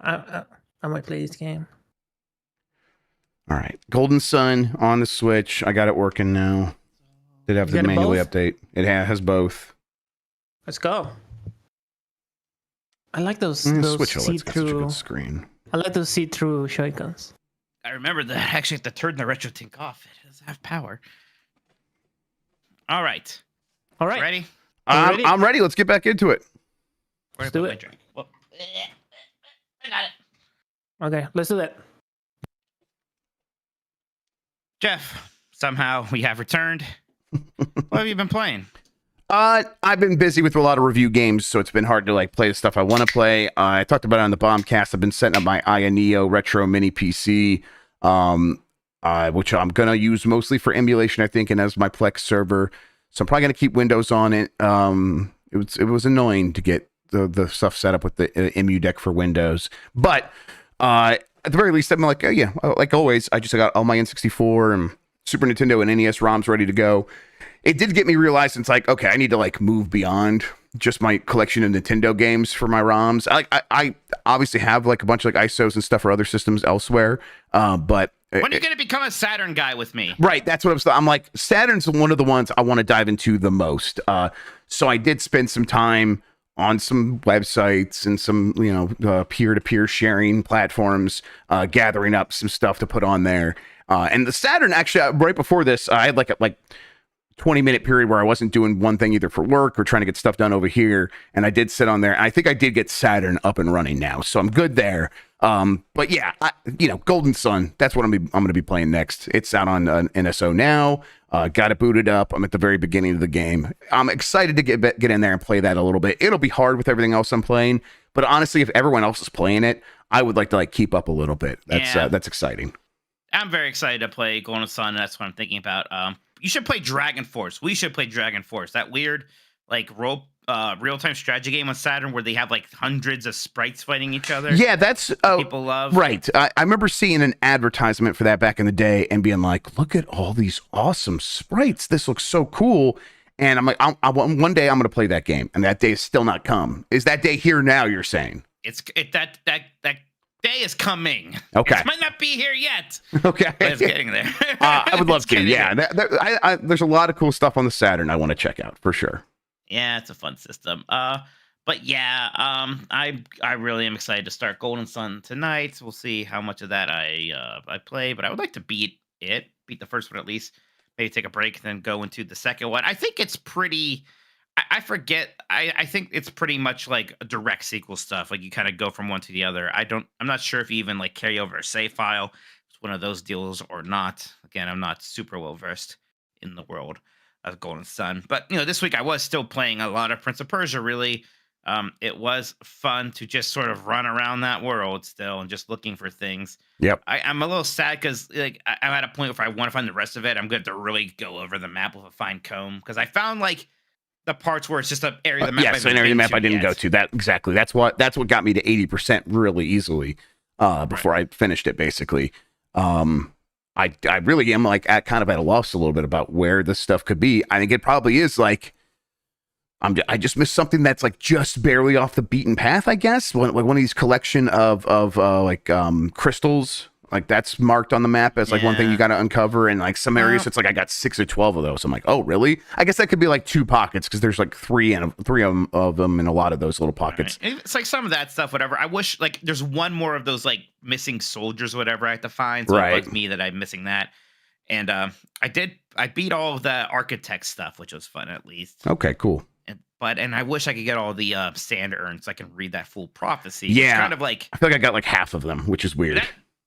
I might play this game. All right, Golden Sun on the Switch. I got it working now. Did have You the got it manually both? update. It has both. Let's go. I like those Switch OLED's got such a see-through. good screen. I like those see-through Joy-Cons. I remember that I actually have to turn the retro thing off. It doesn't have power. All right. All right. Ready? ready? I'm ready. Let's get back into it. Where Let's did I do put my it. drink? Well, I got it. Okay, let's do that. Jeff, somehow we have returned. What have you been playing? I've been busy with a lot of review games, so it's been hard to like play the stuff I want to play. I talked about it on the Bombcast. I've been setting up my Aya Neo Retro Mini PC, which I'm gonna use mostly for emulation, I think, and as my Plex server. So I'm probably gonna keep Windows on it. It was annoying to get the stuff set up with the EMU deck for Windows, but at the very least, I'm like, oh, yeah, like always, I just got all my N64 and Super Nintendo and NES ROMs ready to go. It did get me realized it's like, okay, I need to like move beyond just my collection of Nintendo games for my ROMs. I obviously have like a bunch of like ISOs and stuff for other systems elsewhere, but When are you going to become a Saturn guy with me? right, that's what I'm like, Saturn's one of the ones I want to dive into the most. So I did spend some time on some websites and some, peer-to-peer sharing platforms, gathering up some stuff to put on there. And the Saturn, actually, right before this, I had like a 20-minute period where I wasn't doing one thing either for work or trying to get stuff done over here. And I did sit on there. I think I did get Saturn up and running now, so I'm good there. But yeah, Golden Sun, that's what I'm going to be playing next. It's out on NSO now. Got it booted up. I'm at the very beginning of the game. I'm excited to get in there and play that a little bit. It'll be hard with everything else I'm playing, but honestly, if everyone else is playing it, I would like to keep up a little bit. That's exciting. I'm very excited to play Golden Sun. That's what I'm thinking about. You should play Dragon Force. We should play Dragon Force. That weird, rope real-time strategy game on Saturn where they have like hundreds of sprites fighting each other. Yeah, that's people love. Right. I remember seeing an advertisement for that back in the day and being like, "Look at all these awesome sprites. This looks so cool." And I'm like, one day I'm going to play that game, and that day is still not come. Is that day here now? You're saying That day is coming. Okay. It might not be here yet. Okay. But it's getting there. I would love It's to. getting Yeah, there. there's a lot of cool stuff on the Saturn I want to check out for sure. Yeah, it's a fun system. But yeah, I really am excited to start Golden Sun tonight. We'll see how much of that I play, but I would like to beat the first one at least. Maybe take a break, then go into the second one. I think it's pretty. I forget. I think it's pretty much like a direct sequel stuff. Like you kind of go from one to the other. I'm not sure if you even like carry over a save file. It's one of those deals or not. Again, I'm not super well versed in the world of Golden Sun. But this week I was still playing a lot of Prince of Persia. Really, it was fun to just sort of run around that world still and just looking for things. Yep. I'm a little sad because like I'm at a point where if I want to find the rest of it, I'm going to have to really go over the map with a fine comb because I found like the parts where it's just an area of the map. Yes, an area of the map I didn't go to. That exactly. That's what got me to 80% really easily before I finished it. Basically, I really am like kind of at a loss a little bit about where this stuff could be. I think it probably is like I just missed something that's like just barely off the beaten path. I guess like one of these collection of crystals. Like that's marked on the map as like one thing you got to uncover, and like some areas it's like I got 6 or 12 of those. I'm like, oh really? I guess that could be like 2 pockets because there's like three of them in a lot of those little pockets. Right. It's like some of that stuff, whatever. I wish like there's one more of those like missing soldiers, whatever I have to find. So it bugs me that I'm missing that. And I beat all of the architect stuff, which was fun at least. Okay, cool. And I wish I could get all the sand urns so I can read that full prophecy. Yeah, it's kind of like I feel like I got like half of them, which is weird.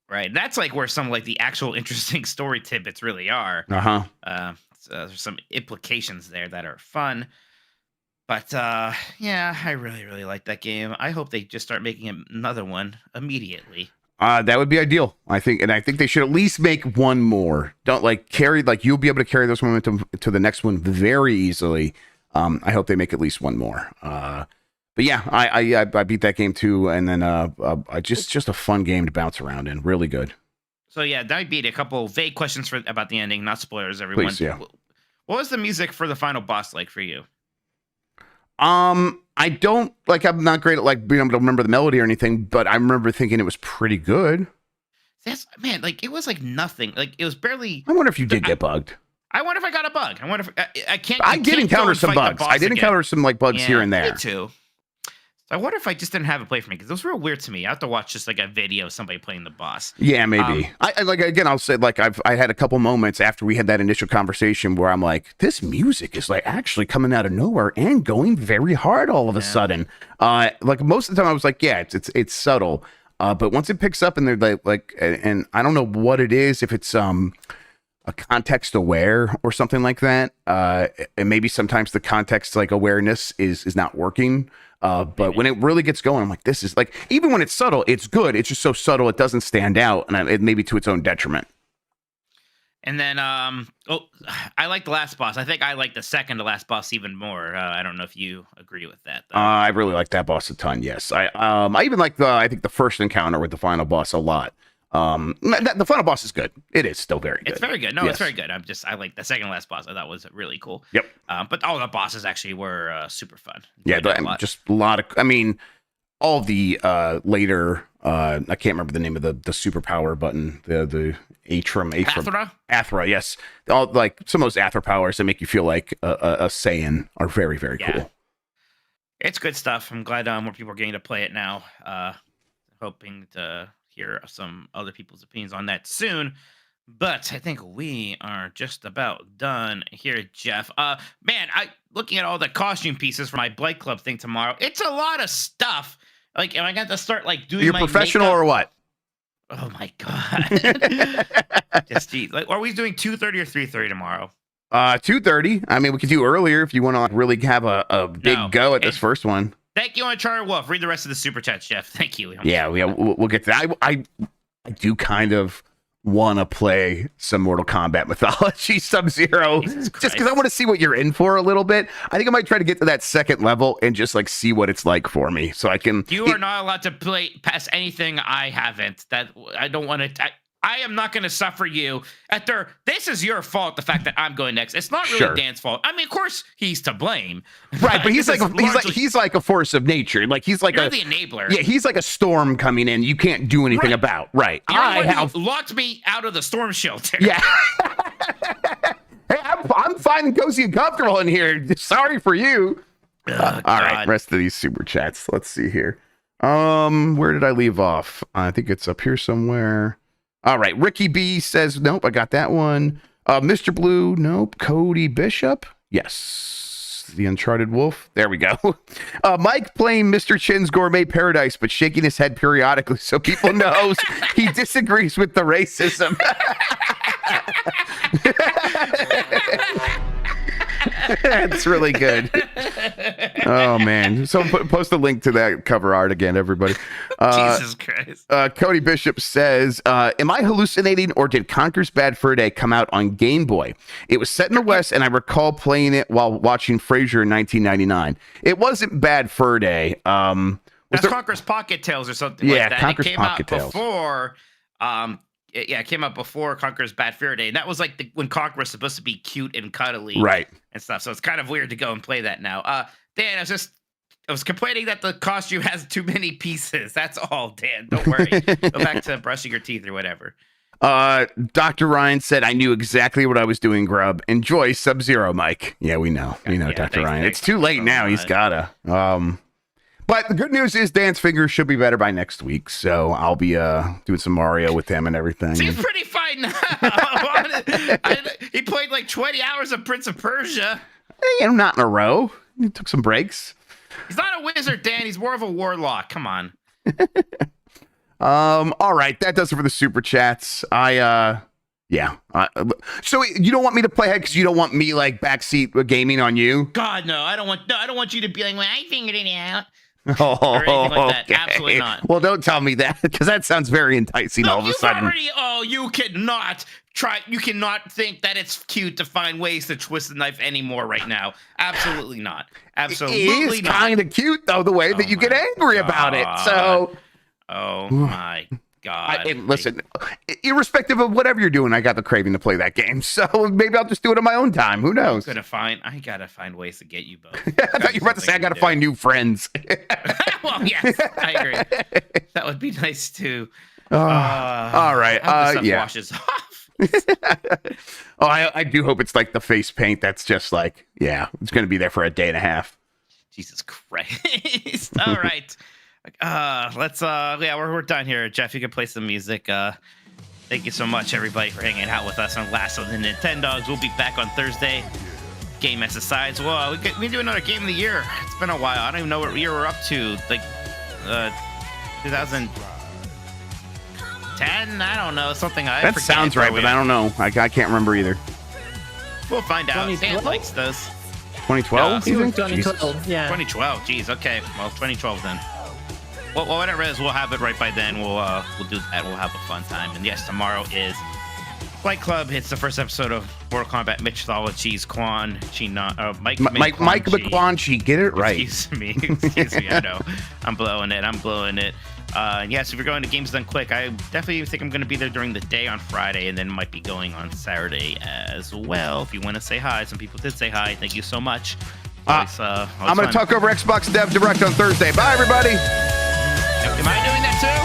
Right. That's like where some like the actual interesting story tidbits really are. So there's some implications there that are fun. But yeah, I really, really like that game. I hope they just start making another one immediately. That would be ideal, I think. And I think they should at least make one more. Don't like carry, like you'll be able to carry this momentum to the next one very easily. I hope they make at least one more. But yeah, I beat that game too, and then just a fun game to bounce around in. Really good. So yeah, I beat a couple vague questions about the ending, not spoilers, everyone. Please, yeah. What was the music for the final boss like for you? I don't like. I'm not great at like being able to remember the melody or anything, but I remember thinking it was pretty good. That's man, like it was like nothing. Like it was barely. I wonder if you did get bugged. I wonder if I got a bug. I wonder if I can't. I did encounter some bugs. I did encounter some like bugs here and there. Me too. So I wonder if I just didn't have it play for me because it was real weird to me. I have to watch just like a video of somebody playing the boss. Yeah, maybe. I like again. I'll say like I had a couple moments after we had that initial conversation where I'm like, this music is like actually coming out of nowhere and going very hard all of a sudden. Like most of the time I was like, yeah, it's subtle. But once it picks up and they're like, and I don't know what it is, if it's a context aware or something like that. And maybe sometimes the context like awareness is not working. But when it really gets going, I'm like, this is like, even when it's subtle, it's good. It's just so subtle, it doesn't stand out, and it may be to its own detriment. And then, I like the last boss. I think I like the second to last boss even more. I don't know if you agree with that, though. I really like that boss a ton. Yes, I even like I think the first encounter with the final boss a lot. The final boss is good. It is still very good. It's very good. No, yes. It's very good. I like the second last boss. I thought was really cool. Yep. But all the bosses actually were super fun. Yeah, just a lot of. I mean, all the later. I can't remember the name of the superpower button. The Atrum. Athra. Yes. All like some of those Athra powers that make you feel like a Saiyan are very, very cool. It's good stuff. I'm glad more people are getting to play it now. Hoping to hear some other people's opinions on that soon, but I think we are just about done here, Jeff. Man, looking at all the costume pieces for my Blight Club thing tomorrow. It's a lot of stuff. Like, am I going to start like doing? You're professional makeup? Or what? Oh my god! Just geez. Like, are we doing 2:30 or 3:30 tomorrow? 2:30. I mean, we could do earlier if you want to like really have a big go at this first one. Thank you, Uncharted Wolf. Read the rest of the super chat, Jeff. Thank you. Yeah, we'll get to that. I do kind of want to play some Mortal Kombat Mythology Sub-Zero just because I want to see what you're in for a little bit. I think I might try to get to that second level and just like see what it's like for me, so I can. You are not allowed to play past anything I haven't. That I don't want to. I am not going to suffer you. This is your fault. The fact that I'm going next, it's not really Dan's fault. I mean, of course he's to blame, right? But he's like a force of nature. Like he's like the enabler. Yeah, he's like a storm coming in. You can't do anything about. Right? You locked me out of the storm shelter. Yeah. Hey, I'm fine and cozy and comfortable in here. Sorry for you. All right, rest of these super chats. Let's see here. Where did I leave off? I think it's up here somewhere. All right, Ricky B says, nope, I got that one. Mr. Blue, nope. Cody Bishop, yes. The Uncharted Wolf, there we go. Mike playing Mr. Chin's Gourmet Paradise, but shaking his head periodically so people knows he disagrees with the racism. That's really good. Oh man! So post a link to that cover art again, everybody. Jesus Christ. Cody Bishop says, "Am I hallucinating, or did Conker's Bad Fur Day come out on Game Boy? It was set in the West, and I recall playing it while watching Frasier in 1999. It wasn't Bad Fur Day. That's Conker's Pocket Tales or something like that. Conker's it came Pocket out Tales. before. It came out before Conker's Bad Fur Day, and that was like when Conker was supposed to be cute and cuddly, right, and stuff. So it's kind of weird to go and play that now. Dan, I was complaining that the costume has too many pieces. That's all, Dan. Don't worry. Go back to brushing your teeth or whatever. Dr. Ryan said, I knew exactly what I was doing, Grubb. Enjoy Sub-Zero, Mike. Yeah, we know. We know, Dr. Ryan. It's too late now. He's gotta. But the good news is Dan's fingers should be better by next week, so I'll be doing some Mario with him and everything. Seems pretty fine now. He played like 20 hours of Prince of Persia. Not in a row. He took some breaks. He's not a wizard, Dan. He's more of a warlock. Come on. All right, that does it for the super chats. Yeah. So you don't want me to play ahead because you don't want me like backseat gaming on you? God, no. I don't want you to be like, well, I figured it out. Oh, or anything like that. okay. Absolutely not. Well, don't tell me that because that sounds very enticing all of a sudden. You cannot think that it's cute to find ways to twist the knife anymore right now. Absolutely not. Absolutely not. It is kind of cute, though, the way that you get angry about it. So. Oh, my God. Listen, irrespective of whatever you're doing, I got the craving to play that game. So maybe I'll just do it on my own time. Who knows? I gotta find ways to get you both. I thought you were about to say I gotta find new friends. Well, yes, I agree. That would be nice too. All right. Yeah. Washes off. I do hope it's like the face paint. That's just like, yeah, it's gonna be there for a day and a half. Jesus Christ. All right. We're done here. Jeff, you can play some music. Thank you so much, everybody, for hanging out with us on Last of the Nintendogs. We'll be back on Thursday. Game as decides. Well, we do another game of the year. It's been a while. I don't even know what year we're up to. Like, 2010? I don't know. Something I That sounds right, but I don't know. I can't remember either. We'll find out. Dan likes those. 2012? 2012, yeah. 2012. Jeez. Okay. Well, 2012 then. Well, whatever it is, we'll have it right by then. We'll do that. We'll have a fun time. And yes, tomorrow is Flight Club. It's the first episode of Mortal Kombat Mythologies. Mike McQuanchi. Get it right. Excuse me. I know. I'm blowing it. Yes, if you're going to Games Done Quick, I definitely think I'm going to be there during the day on Friday, and then might be going on Saturday as well. If you want to say hi, some people did say hi. Thank you so much. I'm going to talk over Xbox Dev Direct on Thursday. Bye, everybody. Am I doing that too?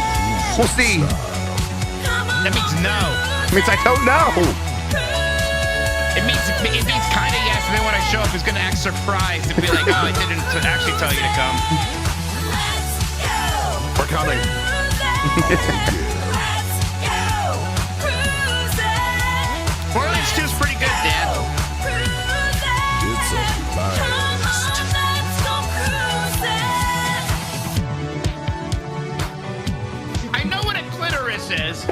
We'll see. That means no. It means I don't know. It means kind of yes, and then when I show up, it's going to act surprised and be like, oh, I didn't actually tell you to come. We're coming. Borderlands 2 is pretty good, Dan. It's a blast. I know what a clitoris is.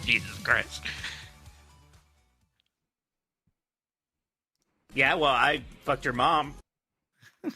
Jesus Christ. Yeah, well, I fucked your mom.